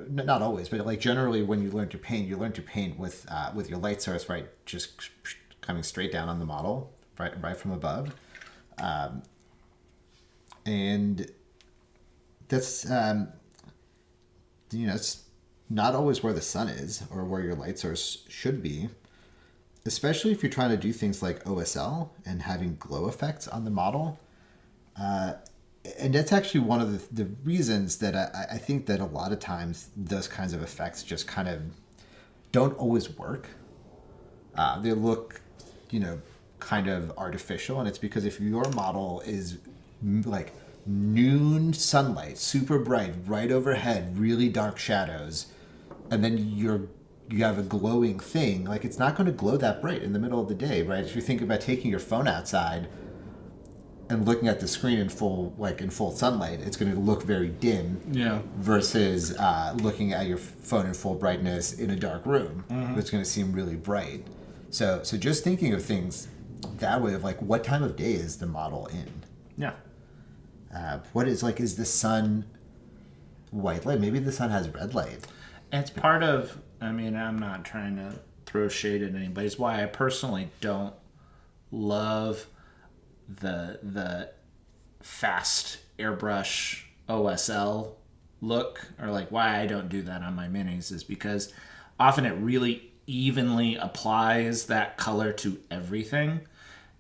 not always, but like generally when you learn to paint with your light source, right, just coming straight down on the model, right from above, and that's it's not always where the sun is or where your light source should be, especially if you're trying to do things like OSL and having glow effects on the model. And that's actually one of the reasons that I think that a lot of times those kinds of effects just kind of don't always work. They look, kind of artificial, and it's because if your model is like noon sunlight, super bright, right overhead, really dark shadows, and then you have a glowing thing, like it's not going to glow that bright in the middle of the day, right? If you think about taking your phone outside and looking at the screen in full sunlight, it's going to look very dim. Yeah. Versus looking at your phone in full brightness in a dark room, it's going to seem really bright. So just thinking of things that way, of like, what time of day is the model in? Yeah. Is the sun white light? Maybe the sun has red light. It's part of. I mean, I'm not trying to throw shade at anybody. It's why I personally don't love the fast airbrush OSL look, or like why I don't do that on my minis is because often it really evenly applies that color to everything.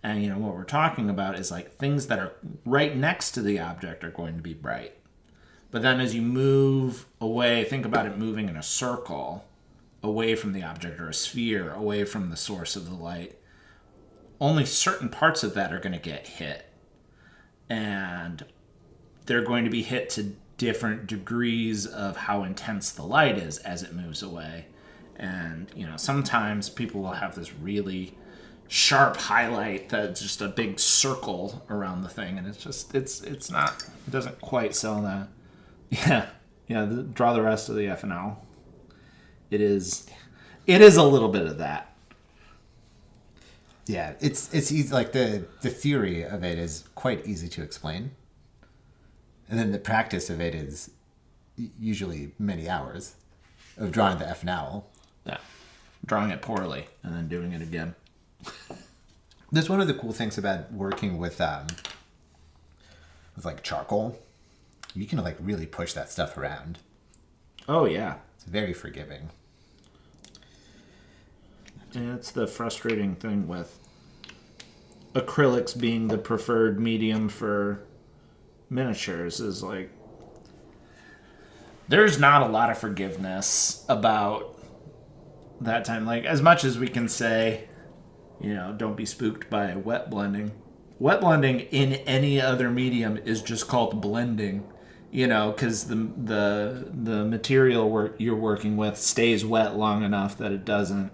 And what we're talking about is like things that are right next to the object are going to be bright. But then as you move away, think about it moving in a circle away from the object, or a sphere away from the source of the light. Only certain parts of that are going to get hit. And they're going to be hit to different degrees of how intense the light is as it moves away. And, sometimes people will have this really sharp highlight that's just a big circle around the thing. And it's not, it doesn't quite sell that. Yeah. Draw the rest of the FNL. It is a little bit of that. Yeah, it's easy. Like the theory of it is quite easy to explain, and then the practice of it is usually many hours of drawing the FNL. Yeah, drawing it poorly and then doing it again. That's one of the cool things about working with like charcoal. You can like really push that stuff around. Oh yeah, it's very forgiving. And it's the frustrating thing with acrylics being the preferred medium for miniatures, is like there's not a lot of forgiveness about that time. Like, as much as we can say, don't be spooked by wet blending. Wet blending in any other medium is just called blending, because the material you're working with stays wet long enough that it doesn't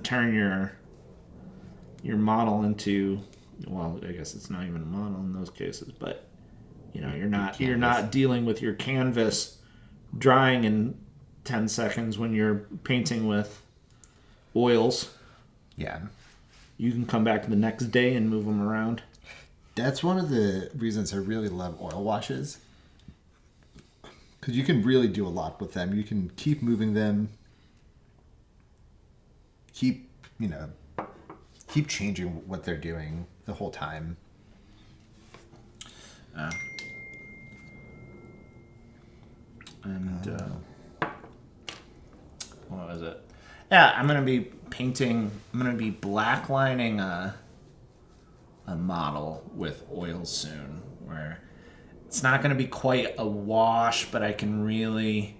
turn your model into, well, I guess it's not even a model in those cases, but you're not dealing with your canvas drying in 10 seconds when you're painting with oils. Yeah. You can come back the next day and move them around. That's one of the reasons I really love oil washes, because you can really do a lot with them. You can keep moving them, keep changing what they're doing the whole time. What was it? Yeah, I'm gonna be blacklining a model with oil soon, where it's not gonna be quite a wash, but I can really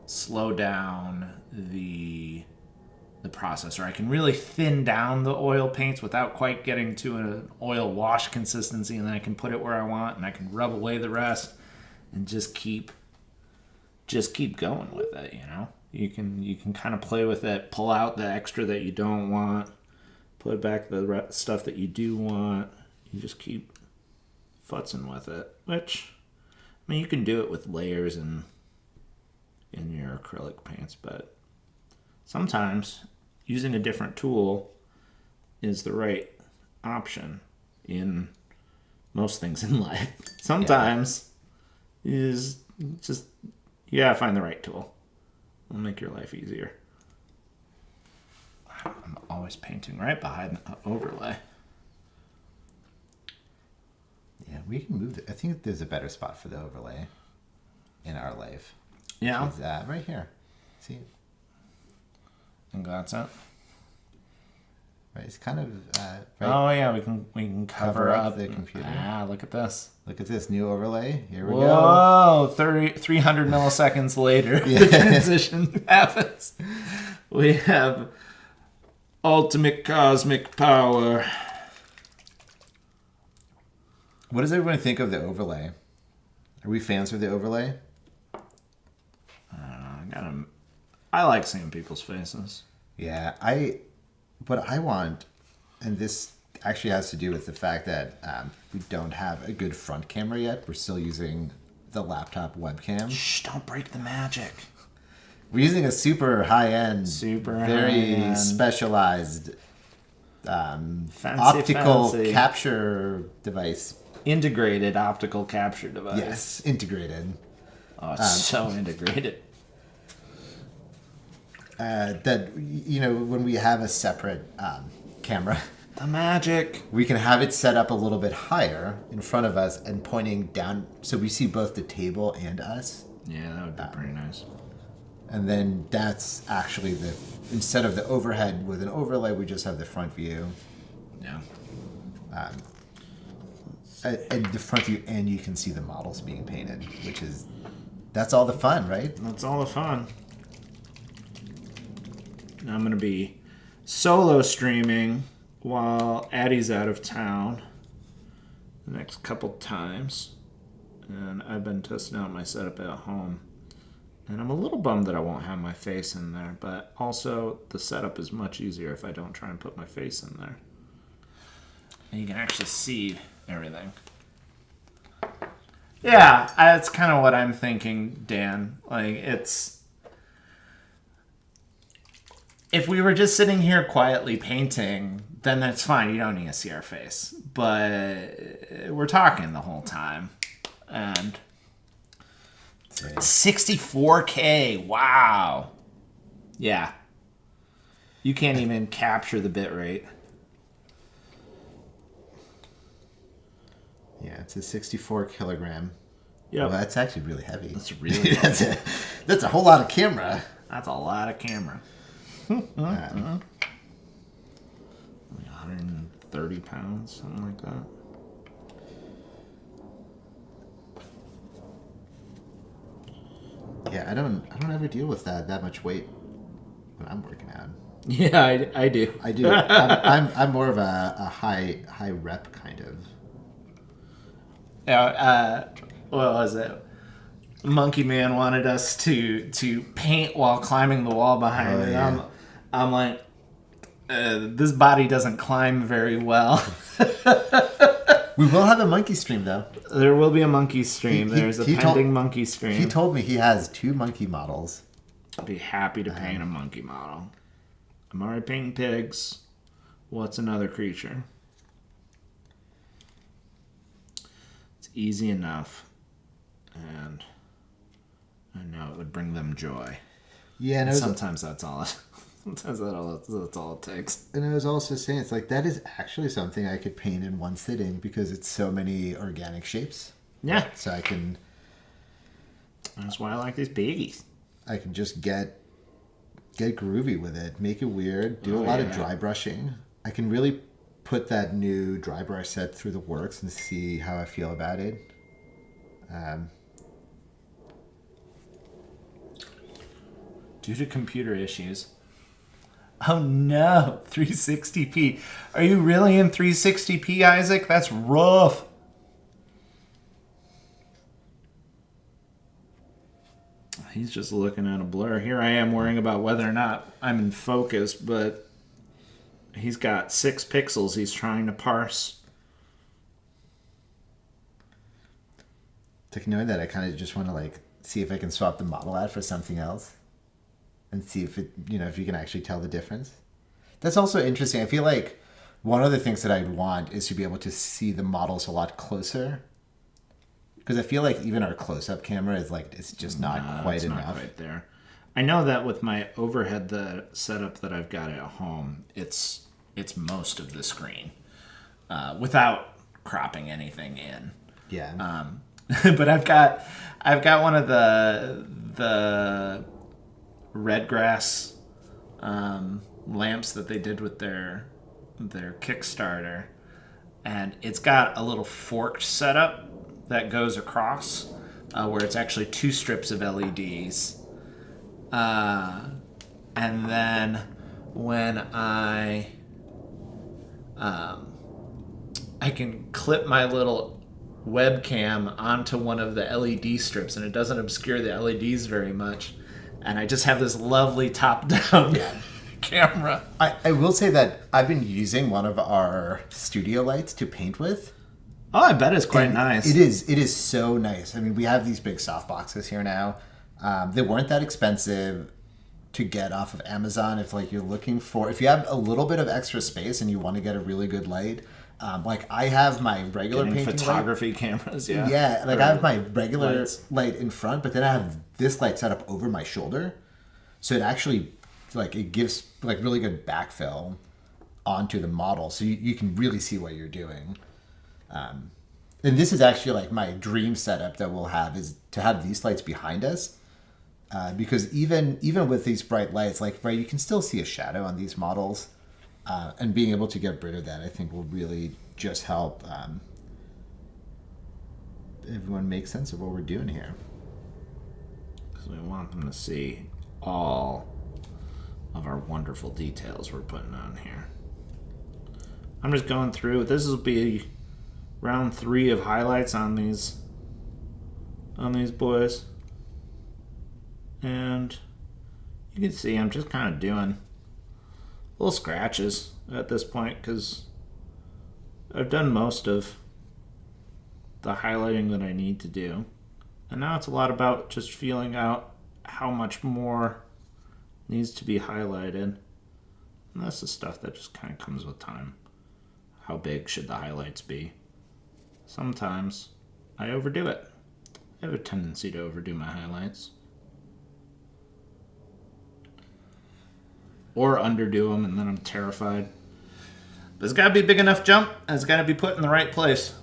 slow down the process, or I can really thin down the oil paints without quite getting to an oil wash consistency, and then I can put it where I want, and I can rub away the rest and just keep going with it. You can kind of play with it, pull out the extra that you don't want, put back the stuff that you do want. You just keep futzing with it, which, I mean, you can do it with layers in your acrylic paints, but sometimes using a different tool is the right option in most things in life. Sometimes you gotta find the right tool. It'll make your life easier. I'm always painting right behind the overlay. Yeah, we can move. I think there's a better spot for the overlay in our life. Yeah. Is right here. See? I think that's it. Right, it's kind of right. Oh yeah, we can cover up the computer. Ah, look at this. Look at this new overlay. Here we go. Whoa, 300 milliseconds later, the transition happens. We have ultimate cosmic power. What does everyone think of the overlay? Are we fans of the overlay? I like seeing people's faces. Yeah, what I want, and this actually has to do with the fact that we don't have a good front camera yet. We're still using the laptop webcam. Shh, don't break the magic. We're using a super high-end, very high-end. Specialized Fancy, optical fancy. capture device. Integrated optical capture device. Yes, integrated. Oh, it's so integrated. That, when we have a separate camera, The magic. we can have it set up a little bit higher in front of us and pointing down so we see both the table and us. Yeah, that would be pretty nice. And then that's actually instead of the overhead with an overlay, we just have the front view. Yeah. And the front view, and you can see the models being painted, that's all the fun, right? That's all the fun. Now I'm going to be solo streaming while Adi's out of town the next couple times. And I've been testing out my setup at home. And I'm a little bummed that I won't have my face in there, but also the setup is much easier if I don't try and put my face in there. And you can actually see everything. Yeah, that's kind of what I'm thinking, Dan. Like, if we were just sitting here quietly painting, then that's fine. You don't need to see our face. But we're talking the whole time. And 64K. Wow. Yeah. You can't even capture the bit rate. Yeah, it's a 64 kilogram. Yeah. Well, that's actually really heavy. That's really heavy. That's a whole lot of camera. That's a lot of camera. 130 pounds, something like that. Yeah, I don't ever deal with that much weight when I'm working out. Yeah, I do. I do. I'm more of a high rep kind of. Yeah. What was it? Monkey Man wanted us to paint while climbing the wall behind it. Yeah. I'm like, this body doesn't climb very well. We will have a monkey stream though. There will be a monkey stream. There's a pending monkey stream. He told me he has 2 monkey models. I'd be happy to paint a monkey model. I'm already painting pigs. What's another creature? It's easy enough. And I know it would bring them joy. Yeah, and Sometimes that's all it that's all it takes. And I was also saying, it's like, that is actually something I could paint in one sitting because it's so many organic shapes. Yeah. So I can That's why I like these piggies. just get groovy with it, make it weird, do a lot of dry brushing. I can really put that new dry brush set through the works and see how I feel about it. Due to computer issues. Oh no, 360p. Are you really in 360p, Isaac? That's rough. He's just looking at a blur. Here I am worrying about whether or not I'm in focus, but he's got 6 pixels he's trying to parse. To knowing that, I kind of just want to see if I can swap the model out for something else and see if it, if you can actually tell the difference. That's also interesting. I feel like One of the things that I'd want is to be able to see the models a lot closer. Because I feel like even our close-up camera is like, it's just not quite it's enough. not quite there. I know that with my overhead, the setup that I've got at home, it's most of the screen without cropping anything in. Yeah. But I've got one of the red grass lamps that they did with their Kickstarter, and it's got a little forked setup that goes across where it's actually 2 strips of LEDs. And then when I can clip my little webcam onto one of the LED strips, and it doesn't obscure the LEDs very much, and I just have this lovely top-down camera. I will say that I've been using one of our studio lights to paint with. Oh, I bet it's quite nice. It is so nice. I mean, we have these big soft boxes here now. They weren't that expensive to get off of Amazon if like you're looking for, if you have a little bit of extra space and you want to get a really good light. Like I have my regular painting photography light. cameras, Yeah, like I have my regular light in front, but then I have this light set up over my shoulder. So it actually, like, it gives like really good backfill onto the model. So you can really see what you're doing. And this is actually like my dream setup that we'll have, is to have these lights behind us. Because even with these bright lights, like, right, you can still see a shadow on these models. And being able to get rid of that, I think, will really just help everyone make sense of what we're doing here. Because we want them to see all of our wonderful details we're putting on here. I'm just going through. This will be round 3 of highlights on these boys. And you can see I'm just kind of doing little scratches at this point, because I've done most of the highlighting that I need to do. And now it's a lot about just feeling out how much more needs to be highlighted. And that's the stuff that just kind of comes with time. How big should the highlights be? Sometimes I overdo it. I have a tendency to overdo my highlights. Or underdo them, and then I'm terrified. But it's got to be a big enough jump, and it's got to be put in the right place.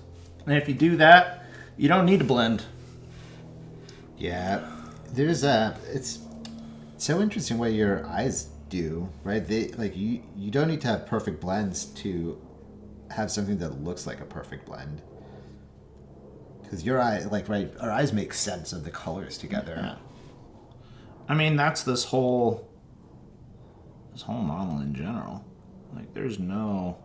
And if you do that, you don't need to blend. Yeah, there's it's so interesting what your eyes do, right? They like you don't need to have perfect blends to have something that looks like a perfect blend. Because your eye, like, right, our eyes make sense of the colors together. Yeah. I mean, that's this whole model in general. Like, there's no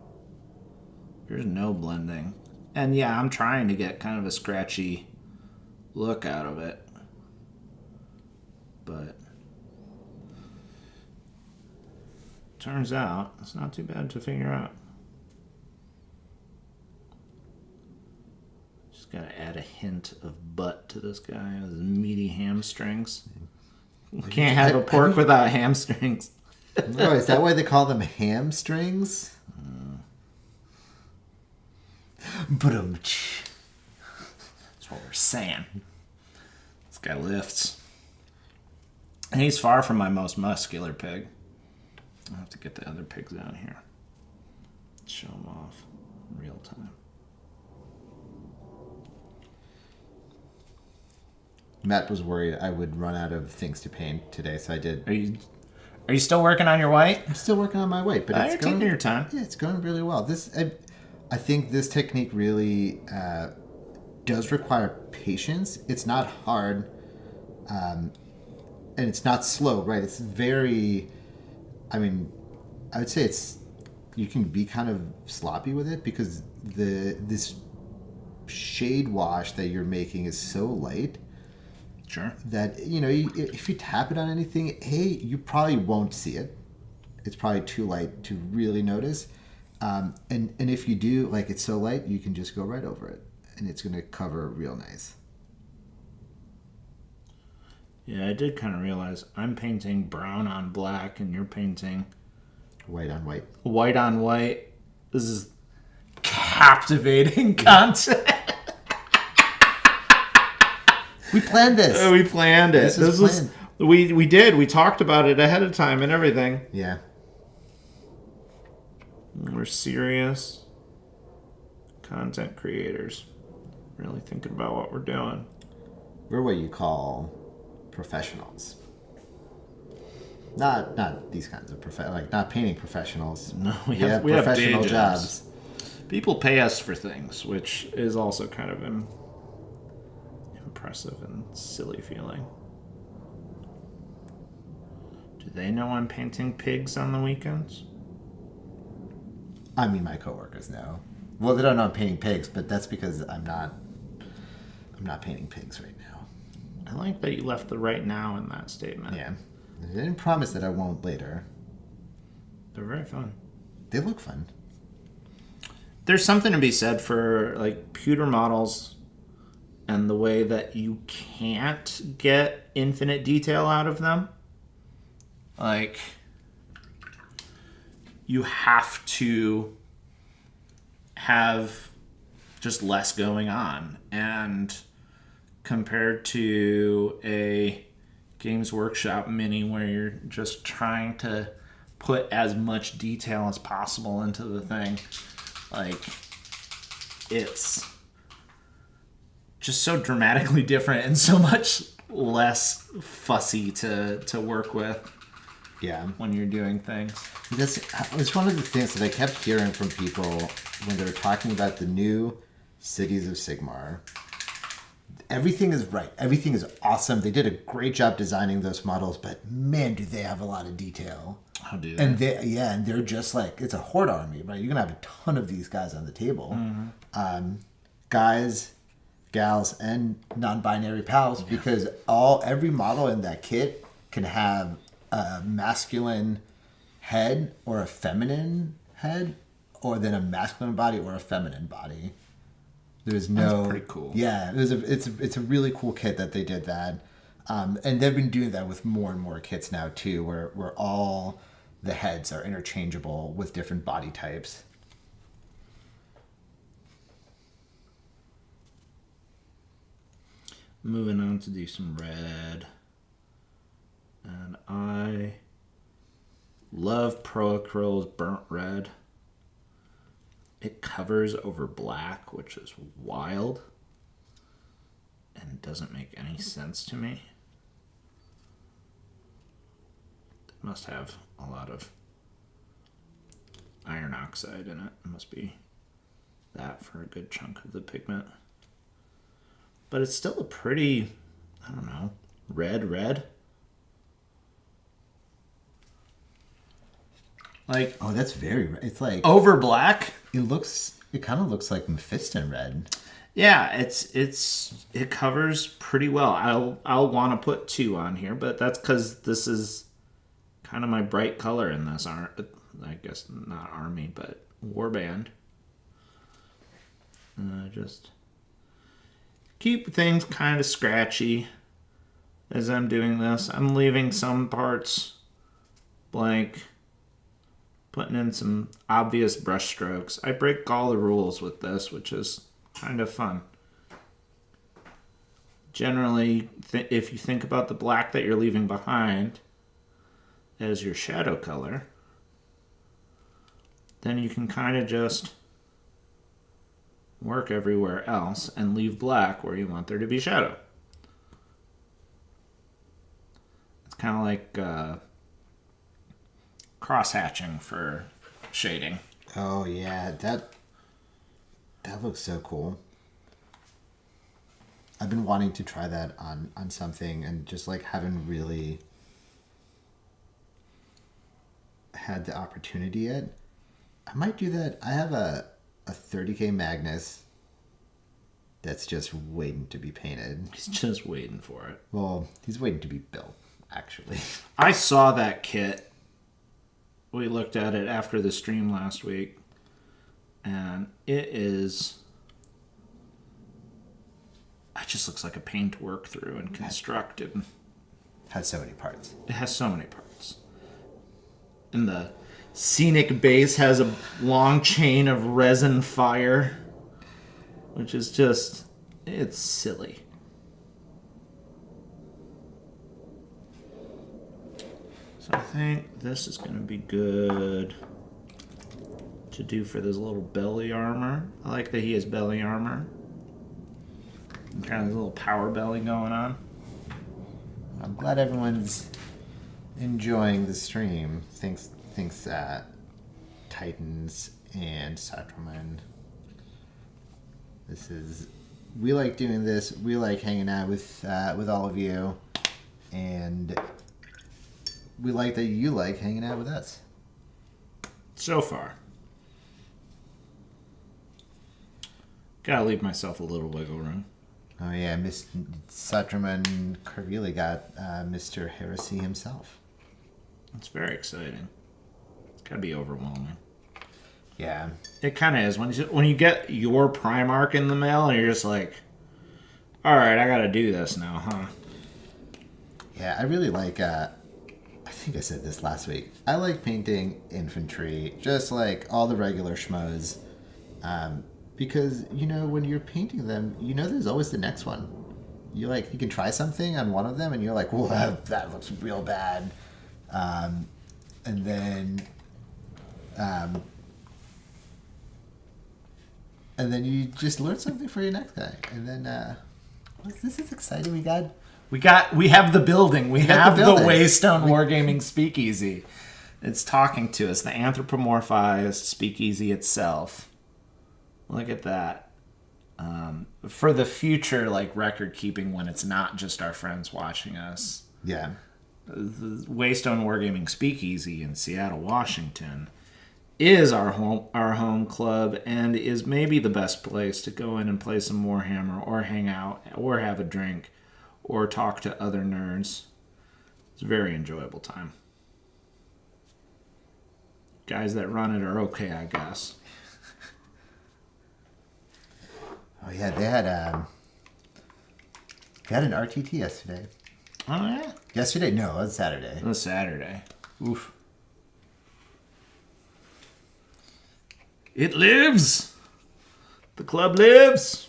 blending. And yeah, I'm trying to get kind of a scratchy look out of it. But turns out it's not too bad to figure out. Just gotta add a hint of butt to this guy with his meaty hamstrings. You can't have a pork without hamstrings. Oh, is that why they call them hamstrings? That's what we're saying. This guy lifts. And he's far from my most muscular pig. I'll have to get the other pigs out here. Show them off in real time. Matt was worried I would run out of things to paint today, so I did. Are you still working on your white? I'm still working on my white, but it's taking your time. Yeah, it's going really well. I think this technique really does require patience. It's not hard, and it's not slow, right? It's very, I mean, I would say you can be kind of sloppy with it, because this shade wash that you're making is so light. Sure. That, if you tap it on anything, you probably won't see it. It's probably too light to really notice. And if you do, like, it's so light, you can just go right over it, and it's going to cover real nice. Yeah, I did kind of realize I'm painting brown on black, and you're painting White on white. white on white, This is captivating content. We planned this. We planned it. This was we did. We talked about it ahead of time and everything. Yeah. We're serious content creators. Really thinking about what we're doing. We're what you call professionals. Not these kinds of not painting professionals. No, we have have professional day jobs. People pay us for things, which is also kind of impressive and silly feeling. Do they know I'm painting pigs on the weekends? I mean, my coworkers know. Well, they don't know I'm painting pigs, but that's because I'm not painting pigs right now. I like that you left the right now in that statement. Yeah. I didn't promise that I won't later. They're very fun. They look fun. There's something to be said for like pewter models and the way that you can't get infinite detail out of them. Like, you have to have just less going on. And compared to a Games Workshop mini where you're just trying to put as much detail as possible into the thing, like, it's just so dramatically different and so much less fussy to work with. Yeah. When you're doing things. It's one of the things that I kept hearing from people when they were talking about the new Cities of Sigmar. Everything is right. Everything is awesome. They did a great job designing those models, but man, do they have a lot of detail. How do they? And they're just like, it's a horde army, right? You're going to have a ton of these guys on the table. Mm-hmm. Guys, gals, and non-binary pals, because every model in that kit can have a masculine head or a feminine head, or then a masculine body or a feminine body. There's no. That's pretty cool. Yeah, it's a really cool kit that they did that, and they've been doing that with more and more kits now too, where all the heads are interchangeable with different body types. Moving on to do some red, and I love Proacryl's burnt red. It covers over black, which is wild and doesn't make any sense to me. It must have a lot of iron oxide in it. It must be that for a good chunk of the pigment. But it's still a pretty, I don't know, red. Like, oh, that's very. It's like over black. It kind of looks like Mephiston red. Yeah, it covers pretty well. I'll want to put 2 on here, but that's because this is kind of my bright color in this I guess not army, but warband. Just keep things kind of scratchy as I'm doing this. I'm leaving some parts blank. Putting in some obvious brush strokes. I break all the rules with this, which is kind of fun. Generally, if you think about the black that you're leaving behind as your shadow color, then you can kind of just work everywhere else and leave black where you want there to be shadow. It's kind of like cross-hatching for shading. Oh yeah, that looks so cool. I've been wanting to try that on something and just like haven't really had the opportunity yet. I might do that. I have a 30K Magnus that's just waiting to be painted. He's just waiting for it. Well, he's waiting to be built, actually. I saw that kit. We looked at it after the stream last week, and it just looks like a pain to work through and construct. And has so many parts. it has so many parts. And scenic base has a long chain of resin fire, which is just, it's silly. So I think this is going to be good to do for this little belly armor. I like that he has belly armor. And kind of this little power belly going on. I'm glad everyone's enjoying the stream. Thanks Titans and Satraman. We like doing this. We like hanging out with all of you, and we like that you like hanging out with us. So far. Gotta leave myself a little wiggle room. Oh yeah, Miss Satraman Carvili got Mr. Heresy himself. It's very exciting. It's gotta be overwhelming. Yeah. It kind of is. When you get your Primarch in the mail, and you're just like, all right, I gotta do this now, huh? Yeah, I really like, I think I said this last week. I like painting infantry, just like all the regular schmoes. Because, you know, when you're painting them, you know there's always the next one. You can try something on one of them, and you're like, whoa, that looks real bad. And then you just learn something for your next guy. And then, this is exciting. We have the building. We have the building. Waystone Wargaming Speakeasy. It's talking to us. The anthropomorphized speakeasy itself. Look at that. For the future, like record keeping when it's not just our friends watching us. Yeah. The Waystone Wargaming Speakeasy in Seattle, Washington is our home club, and is maybe the best place to go in and play some Warhammer or hang out or have a drink or talk to other nerds. It's a very enjoyable time. Guys that run it are okay, I guess. Oh yeah, they had an RTT yesterday. Oh yeah? Yesterday? No, it was Saturday. It was Saturday. Oof. It lives! The club lives!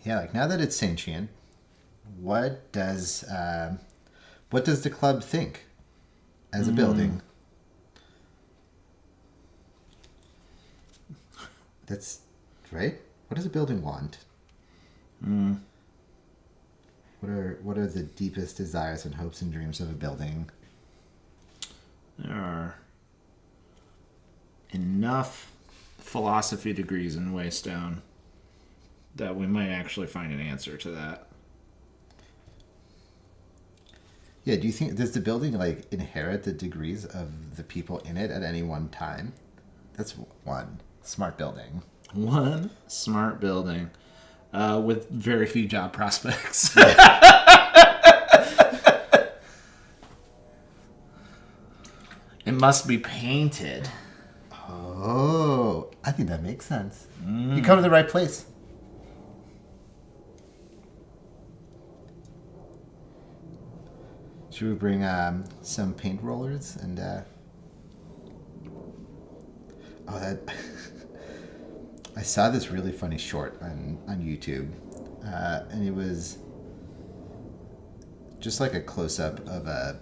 Yeah, like now that it's sentient, what does the club think as a building? That's right. What does a building want? What are the deepest desires and hopes and dreams of a building? There are enough philosophy degrees in Waystone that we might actually find an answer to that. Yeah, do you think, does the building like inherit the degrees of the people in it at any one time? That's one smart building. One smart building with very few job prospects. It must be painted. Oh, I think that makes sense. You come to the right place. Should we bring some paint rollers and that I saw this really funny short on YouTube, and it was just like a close-up of a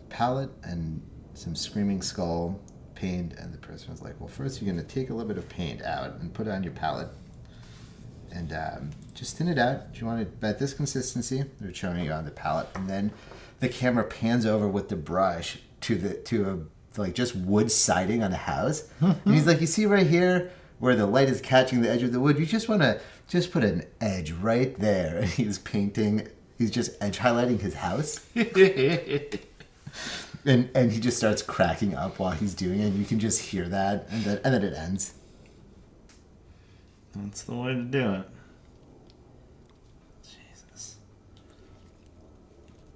palette and some screaming skull paint, and the person was like, well, first you're going to take a little bit of paint out and put it on your palette and just thin it out. Do you want it at this consistency? They're showing you on the palette, and then the camera pans over with the brush to a like just wood siding on a house. And he's like, you see right here where the light is catching the edge of the wood, you just want to just put an edge right there. And he's just edge highlighting his house. and he just starts cracking up while he's doing it. You can just hear that, and then it ends. That's the way to do it. Jesus.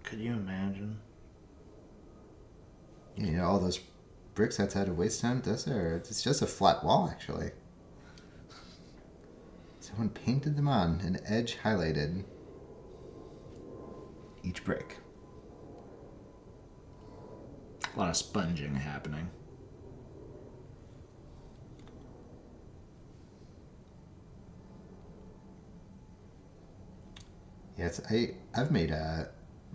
Could you imagine? You know, all those bricks outside of Waystone, it's just a flat wall, actually. Someone painted them on and edge highlighted each brick. A lot of sponging happening. Yes, I've made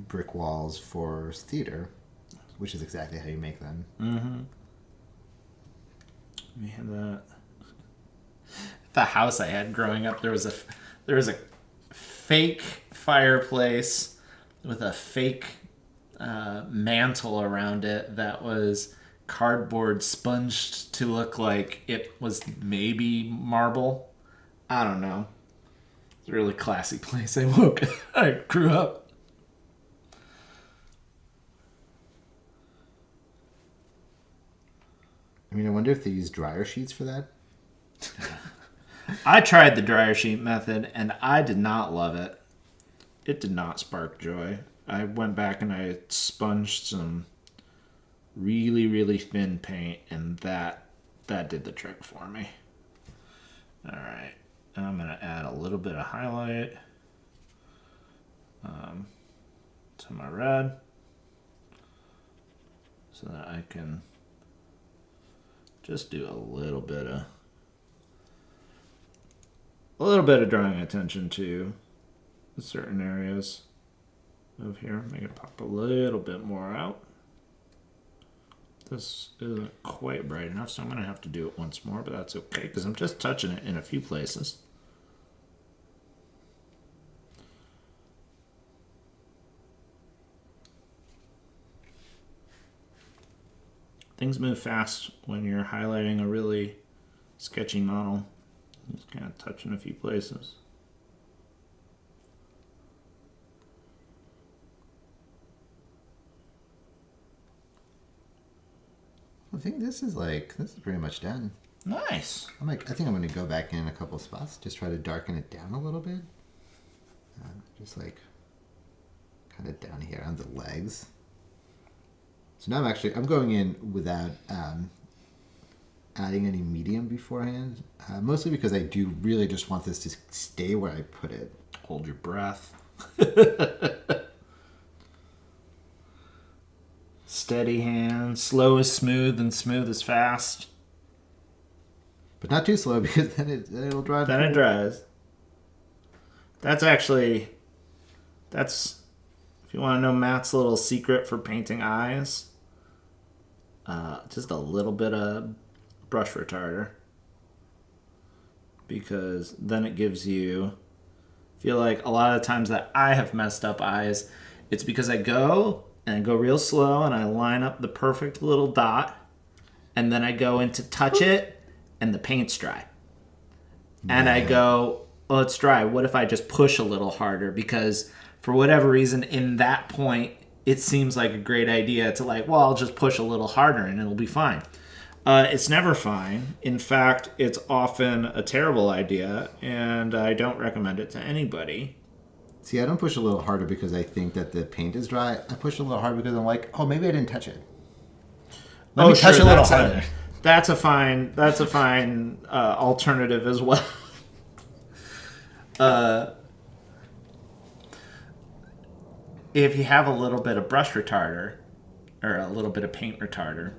brick walls for theater, which is exactly how you make them. Mm-hmm. We had that. The house I had growing up, there was a fake fireplace with a fake mantle around it that was cardboard sponged to look like it was maybe marble. I don't know. It's a really classy place. I grew up. I mean, I wonder if they use dryer sheets for that. I tried the dryer sheet method and I did not love it. It did not spark joy. I went back and I sponged some really, really thin paint, and that did the trick for me. All right, and I'm gonna add a little bit of highlight to my red so that I can just do a little bit of drawing attention to certain areas of here. Make it pop a little bit more out. This isn't quite bright enough, so I'm going to have to do it once more, but that's okay because I'm just touching it in a few places. Things move fast when you're highlighting a really sketchy model. Just kind of touching a few places. I think this is pretty much done. Nice. I think I'm going to go back in a couple spots, just try to darken it down a little bit. Just like kind of down here on the legs. So now I'm going in without adding any medium beforehand, mostly because I do really just want this to stay where I put it. Hold your breath. Steady hand. Slow is smooth and smooth is fast. But not too slow because then it'll dry. Then it dries. That's if you want to know Matt's little secret for painting eyes, just a little bit of brush retarder. Because then it gives you, I feel like a lot of times that I have messed up eyes, it's because I go real slow and I line up the perfect little dot and then I go in to touch it and the paint's dry. And I go, oh, it's dry. What if I just push a little harder? Because for whatever reason, in that point, it seems like a great idea to I'll just push a little harder and it'll be fine. It's never fine. In fact, it's often a terrible idea, and I don't recommend it to anybody. See, I don't push a little harder because I think that the paint is dry. I push a little harder because I'm like, oh, maybe I didn't touch it. Let me touch a little harder. That's a fine alternative as well. If you have a little bit of brush retarder or a little bit of paint retarder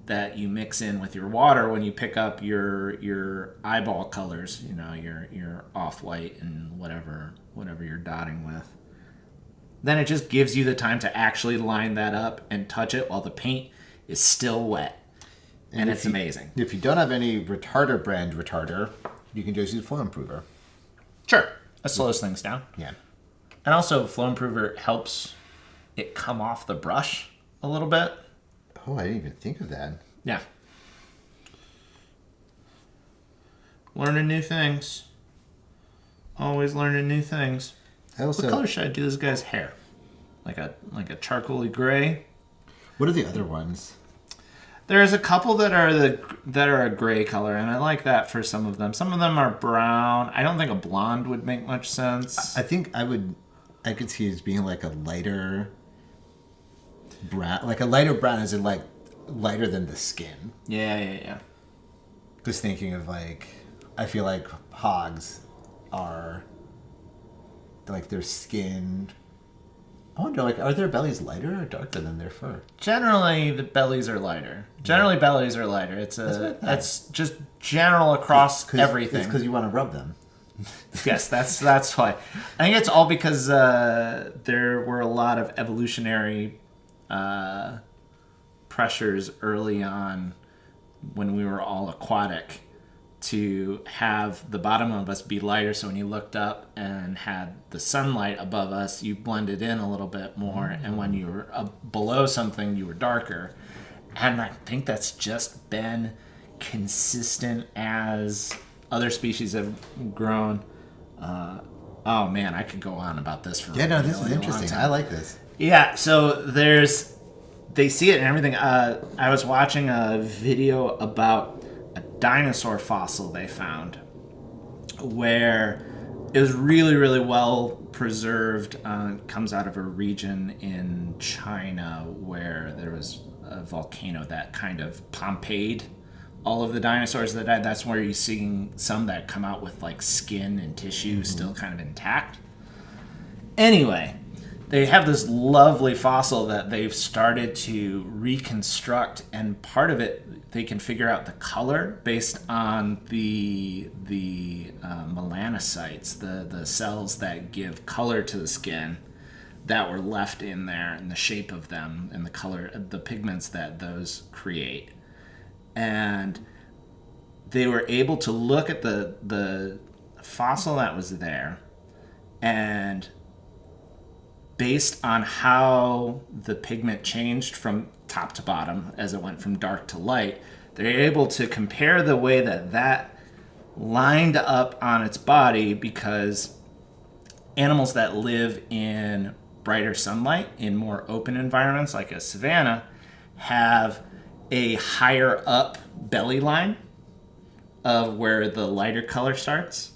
that you mix in with your water when you pick up your eyeball colors, your off-white and whatever you're dotting with, then it just gives you the time to actually line that up and touch it while the paint is still wet. And it's amazing. If you don't have any brand retarder, you can just use flow improver. Sure. That slows things down. Yeah. And also, flow improver helps it come off the brush a little bit. Oh, I didn't even think of that. Yeah. Learning new things. Always learning new things. What color should I do this guy's hair? Like a charcoaly gray? What are the other ones? There's a couple that are a gray color, and I like that for some of them. Some of them are brown. I don't think a blonde would make much sense. I think I could see it as being like a lighter brown, as in lighter than the skin. Yeah. Just thinking of I feel like hogs are their skin I wonder, like, are their bellies lighter or darker than their fur? Generally, the bellies are lighter. Generally, bellies are lighter. That's just general across everything. It's because you want to rub them. Yes, that's why. I think it's all because there were a lot of evolutionary pressures early on when we were all aquatic to have the bottom of us be lighter, so when you looked up and had the sunlight above us, you blended in a little bit more, and when you were below something, you were darker. And I think that's just been consistent as other species have grown. Oh man, I could go on about this for This is interesting. I like this. Yeah, so they see it and everything. I was watching a video about a dinosaur fossil they found where it was really, really well preserved. It comes out of a region in China where there was a volcano that kind of Pompeii'd all of the dinosaurs that died. That's where you're seeing some that come out with like skin and tissue still kind of intact. Anyway, they have this lovely fossil that they've started to reconstruct, and part of it they can figure out the color based on the melanocytes, the cells that give color to the skin that were left in there, and the shape of them and the color, the pigments that those create. And they were able to look at the fossil that was there, and based on how the pigment changed from top to bottom as it went from dark to light, they're able to compare the way that lined up on its body, because animals that live in brighter sunlight in more open environments like a savanna have a higher up belly line of where the lighter color starts.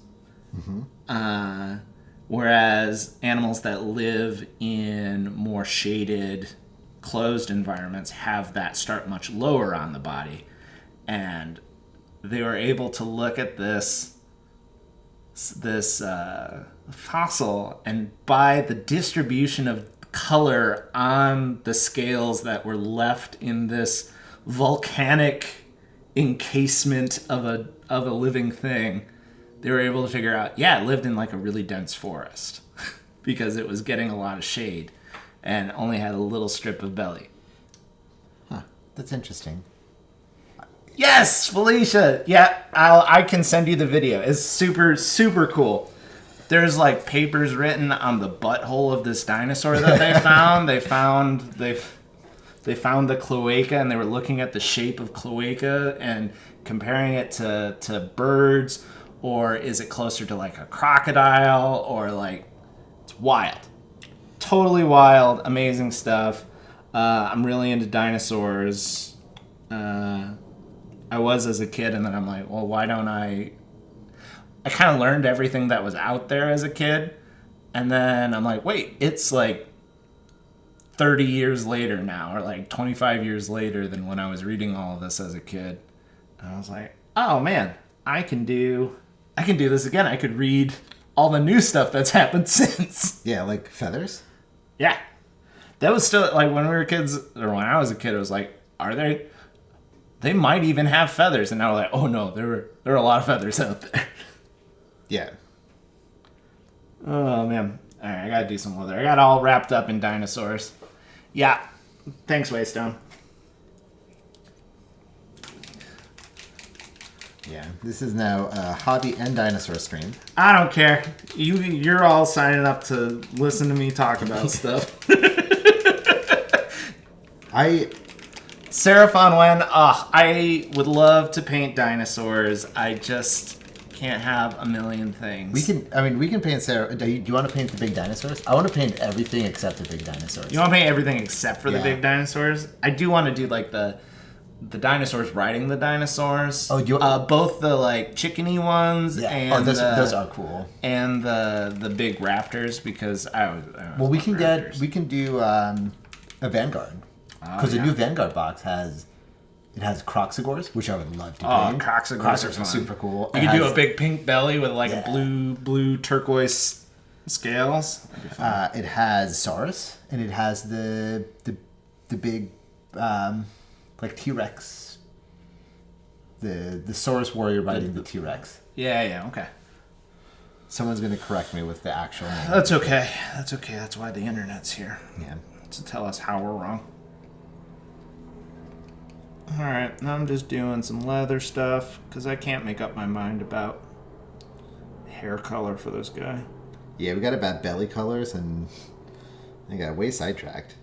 Whereas animals that live in more shaded, closed environments have that start much lower on the body. And they were able to look at this fossil, and by the distribution of color on the scales that were left in this volcanic encasement of a living thing, they were able to figure out, it lived in like a really dense forest because it was getting a lot of shade and only had a little strip of belly. Huh. That's interesting. Yes, Felicia. Yeah, I can send you the video. It's super, super cool. There's like papers written on the butthole of this dinosaur that they found. They found the cloaca, and they were looking at the shape of cloaca and comparing it to birds, or is it closer to like a crocodile, or like, it's wild. Totally wild, amazing stuff. I'm really into dinosaurs. I was as a kid, and then I'm like, well, why don't I kind of learned everything that was out there as a kid, and then I'm like, wait, it's like 30 years later now, or like 25 years later than when I was reading all of this as a kid. And I was like, oh man, I can do this again. I could read all the new stuff that's happened since. Yeah, like feathers? Yeah. That was still, like, when we were kids, or when I was a kid, it was like, they might even have feathers. And now we're like, oh no, there are a lot of feathers out there. Yeah. Oh man. All right, I gotta do some leather. I got all wrapped up in dinosaurs. Yeah. Thanks, Waystone. Yeah, this is now a hobby and dinosaur stream. I don't care. You're all signing up to listen to me talk about stuff. Seraphon Wen, I would love to paint dinosaurs. I just can't have a million things. We can paint Sarah. Do you want to paint the big dinosaurs? I want to paint everything except the big dinosaurs. You want to paint everything except for the big dinosaurs? I do want to do like the dinosaurs riding the dinosaurs. Oh, both the like chickeny ones and those are cool. And the big raptors, because we can do a Vanguard, because the new Vanguard box has Croxagors, which I would love to paint. Croxagors are fun. Super cool. You can do a big pink belly with like a blue turquoise Scales. It has Saurus, and it has the big like T-Rex. The Saurus warrior riding the T-Rex. Yeah, okay. Someone's going to correct me with the actual name. That's okay. That's why the internet's here. Yeah. To tell us how we're wrong. Alright, now I'm just doing some leather stuff because I can't make up my mind about hair color for this guy. Yeah, we got about belly colors, and I got way sidetracked.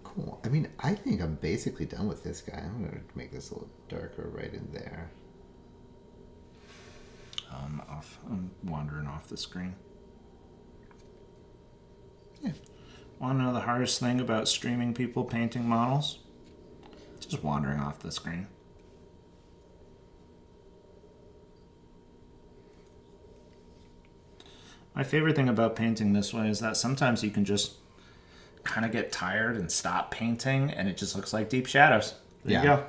Cool. I mean, I think I'm basically done with this guy. I'm going to make this a little darker right in there. I'm wandering off the screen. Yeah. Want to know the hardest thing about streaming people painting models? Just wandering off the screen. My favorite thing about painting this way is that sometimes you can just kind of get tired and stop painting and it just looks like deep shadows. There you go.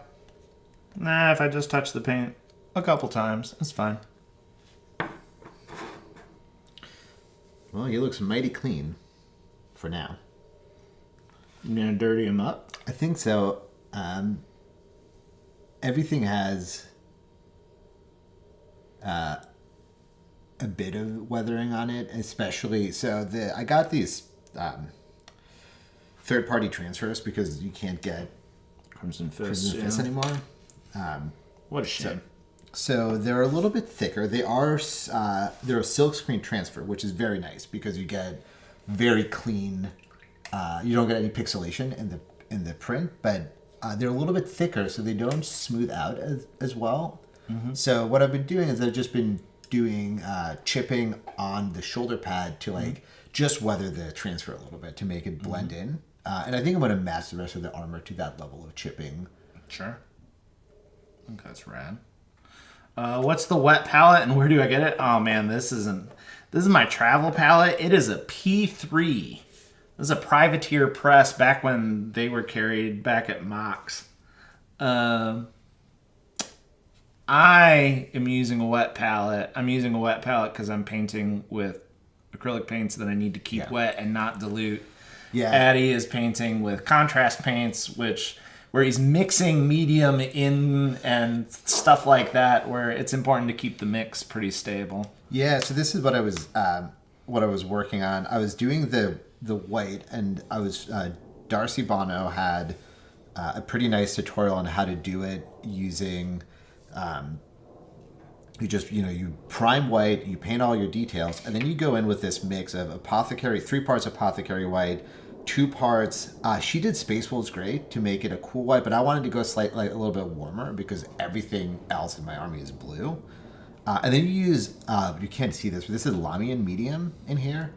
Nah, if I just touch the paint a couple times, it's fine. Well, he looks mighty clean for now. You gonna dirty him up? I think so. Everything has a bit of weathering on it, especially I got these third-party transfers because you can't get Crimson Fist anymore. What a shame. So they're a little bit thicker. They're a silkscreen transfer, which is very nice because you get very clean. You don't get any pixelation in the print, but they're a little bit thicker, so they don't smooth out as well. Mm-hmm. So what I've been doing is I've just been doing chipping on the shoulder pad to just weather the transfer a little bit to make it blend in. And I think I'm going to match the rest of the armor to that level of chipping. Sure. I think that's rad. What's the wet palette and where do I get it? Oh man, this is my travel palette. It is a P3. This is a privateer press back when they were carried back at Mox. I am using a wet palette. I'm using a wet palette because I'm painting with acrylic paints that I need to keep wet and not dilute. Yeah. Adi is painting with contrast paints, where he's mixing medium in and stuff like that, where it's important to keep the mix pretty stable. Yeah, so this is what I was working on. I was doing the white, and I was Darcy Bono had a pretty nice tutorial on how to do it using. You prime white, you paint all your details, and then you go in with this mix of 3 parts apothecary white, 2 parts. She did Space Wolves Gray to make it a cool white, but I wanted to go slightly a little bit warmer because everything else in my army is blue. And then you use, you can't see this, but this is Lamian Medium in here.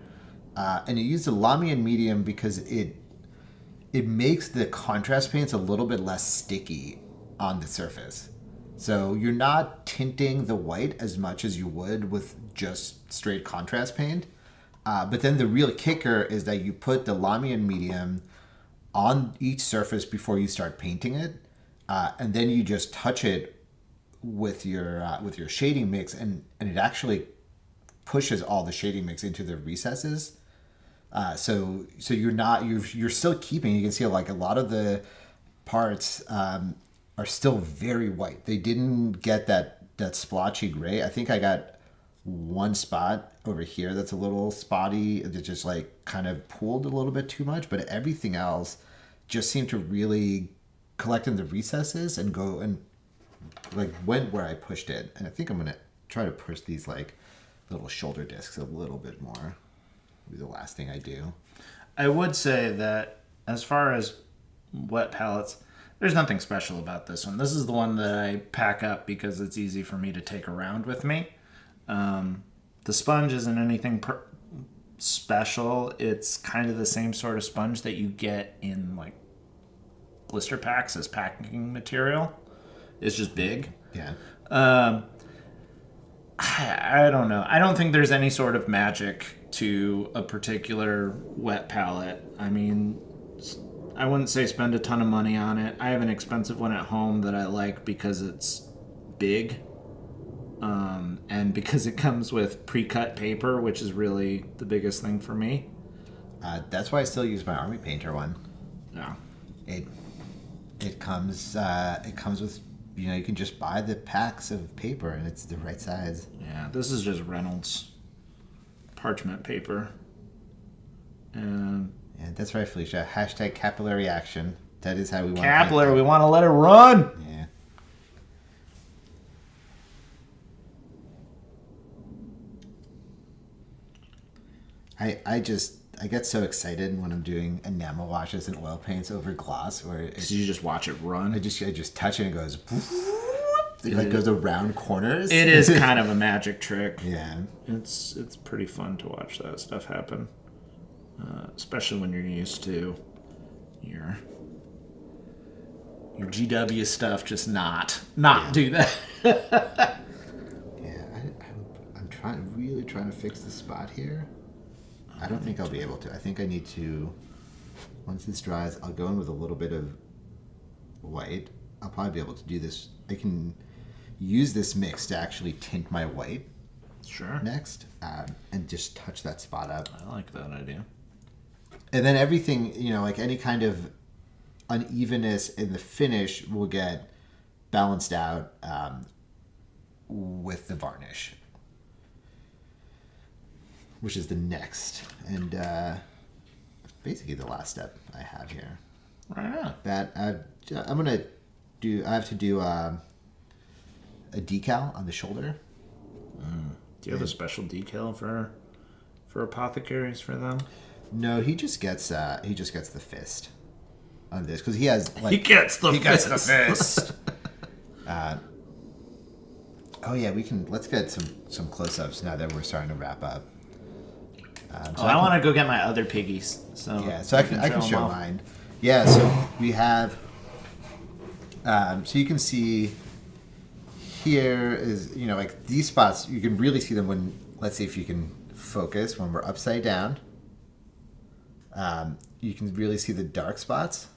And you use the Lamian Medium because it makes the contrast paints a little bit less sticky on the surface. So you're not tinting the white as much as you would with just straight contrast paint. But then the real kicker is that you put the Lamian Medium on each surface before you start painting it. And then you just touch it with your shading mix, and it actually pushes all the shading mix into the recesses. So you're still keeping, you can see like a lot of the parts are still very white. They didn't get that splotchy gray. I think I got one spot over here that's a little spotty. It just like kind of pooled a little bit too much, but everything else just seemed to really collect in the recesses and go and like went where I pushed it. And I think I'm gonna try to push these like little shoulder discs a little bit more. Be the last thing I do. I would say that as far as wet palettes, there's nothing special about this one. This is the one that I pack up because it's easy for me to take around with me. The sponge isn't anything special. It's kind of the same sort of sponge that you get in like blister packs as packing material. It's just big. Yeah. I don't know. I don't think there's any sort of magic to a particular wet palette. I mean, I wouldn't say spend a ton of money on it. I have an expensive one at home that I like because it's big. And because it comes with pre-cut paper, which is really the biggest thing for me. That's why I still use my Army Painter one. Yeah. It comes with, you can just buy the packs of paper and it's the right size. Yeah, this is just Reynolds parchment paper. And yeah, that's right, Felicia. Hashtag capillary action. That is how we want capillary. We want to let it run. Yeah. I get so excited when I'm doing enamel washes and oil paints over gloss, where So you just watch it run. I just touch it and it goes. It goes around corners. It is kind of a magic trick. Yeah. It's pretty fun to watch that stuff happen, especially when you're used to your GW stuff. Just not do that. Yeah, I'm really trying to fix the spot here. I don't think I'll be able to. I think I need to. Once this dries, I'll go in with a little bit of white. I'll probably be able to do this. I can use this mix to actually tint my white. Sure. Next, and just touch that spot up. I like that idea. And then everything, like any kind of unevenness in the finish will get balanced out with the varnish, which is the next and basically the last step I have here. Right on. That I have to do a decal on the shoulder. Do you have a special decal for apothecaries for them? No, he just gets the fist on this because he has He gets the fist. Oh yeah, let's get some close-ups now that we're starting to wrap up. I want to go get my other piggies. So yeah, so I can show mine. Yeah, so we have. So you can see here is like these spots. You can really see them when, let's see if you can focus when we're upside down. You can really see the dark spots,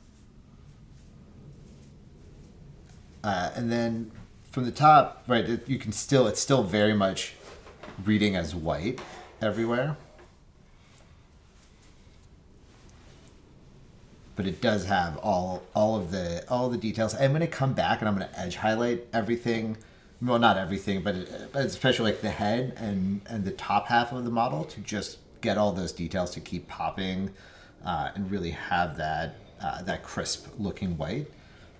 and then from the top, right? It's still very much reading as white everywhere. But it does have all of the details. I'm going to come back and I'm going to edge highlight everything. Well, not everything, but especially like the head and the top half of the model to just get all those details to keep popping and really have that crisp looking white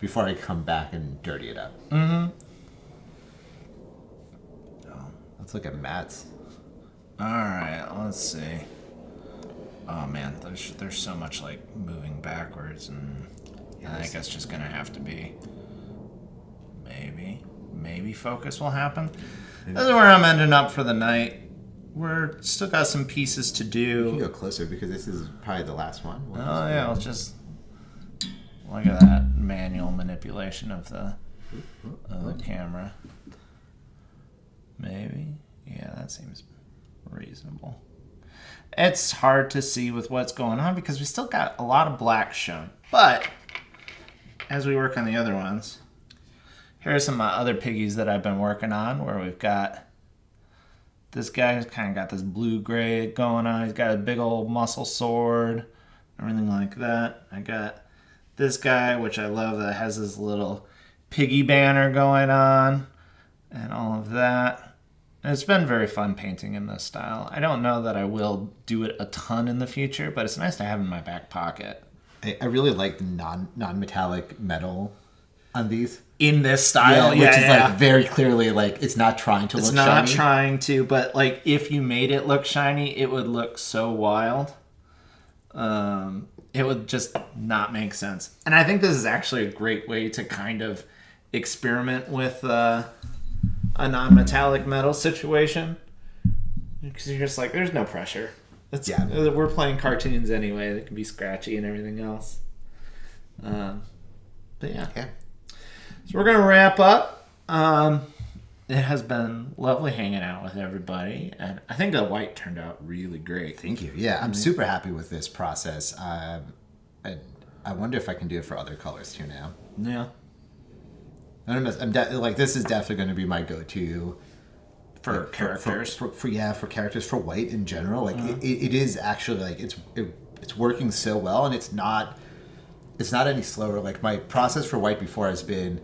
before I come back and dirty it up. Mm-hmm. Let's look at Matt's. All right, let's see. Oh man, there's so much like moving backwards, and I think that's just gonna have to be maybe focus will happen. This is where I'm ending up for the night. We're still got some pieces to do. You can go closer because this is probably the last one. Oh yeah, I'll just look at that manual manipulation of the camera. Maybe, yeah, that seems reasonable. It's hard to see with what's going on because we still got a lot of black shown. But as we work on the other ones, here are some other piggies that I've been working on where we've got this guy who's kind of got this blue-gray going on. He's got a big old muscle sword, everything like that. I got this guy, which I love, that has this little piggy banner going on and all of that. It's been very fun painting in this style. I don't know that I will do it a ton in the future, but it's nice to have in my back pocket. I really like the non-metallic metal on these. In this style, which is like very clearly like it's not trying to look shiny. It's not trying to, but like if you made it look shiny, it would look so wild. It would just not make sense. And I think this is actually a great way to kind of experiment with a non-metallic metal situation, because you're just like, there's no pressure. We're playing cartoons anyway. They can be scratchy and everything else. But yeah. So we're gonna wrap up. It has been lovely hanging out with everybody, and I think the white turned out really great. Thank you. Yeah, I'm super happy with this process. I wonder if I can do it for other colors too now. Yeah. This is definitely going to be my go-to For characters. For characters, for white in general. Like it is actually like it's working so well, and it's not any slower. Like my process for white before has been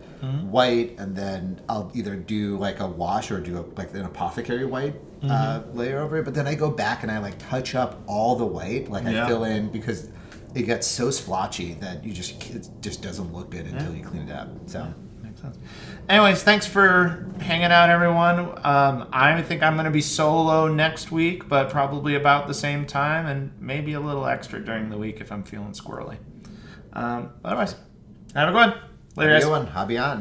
white, and then I'll either do like a wash or do like an apothecary white layer over it. But then I go back and I like touch up all the white. Like I fill in, because it gets so splotchy that it just doesn't look good until you clean it up. So. Makes sense. Anyways, thanks for hanging out, everyone. I think I'm going to be solo next week, but probably about the same time, and maybe a little extra during the week if I'm feeling squirrely. Otherwise, have a good one. Later, guys. Have a good one. Hobby on.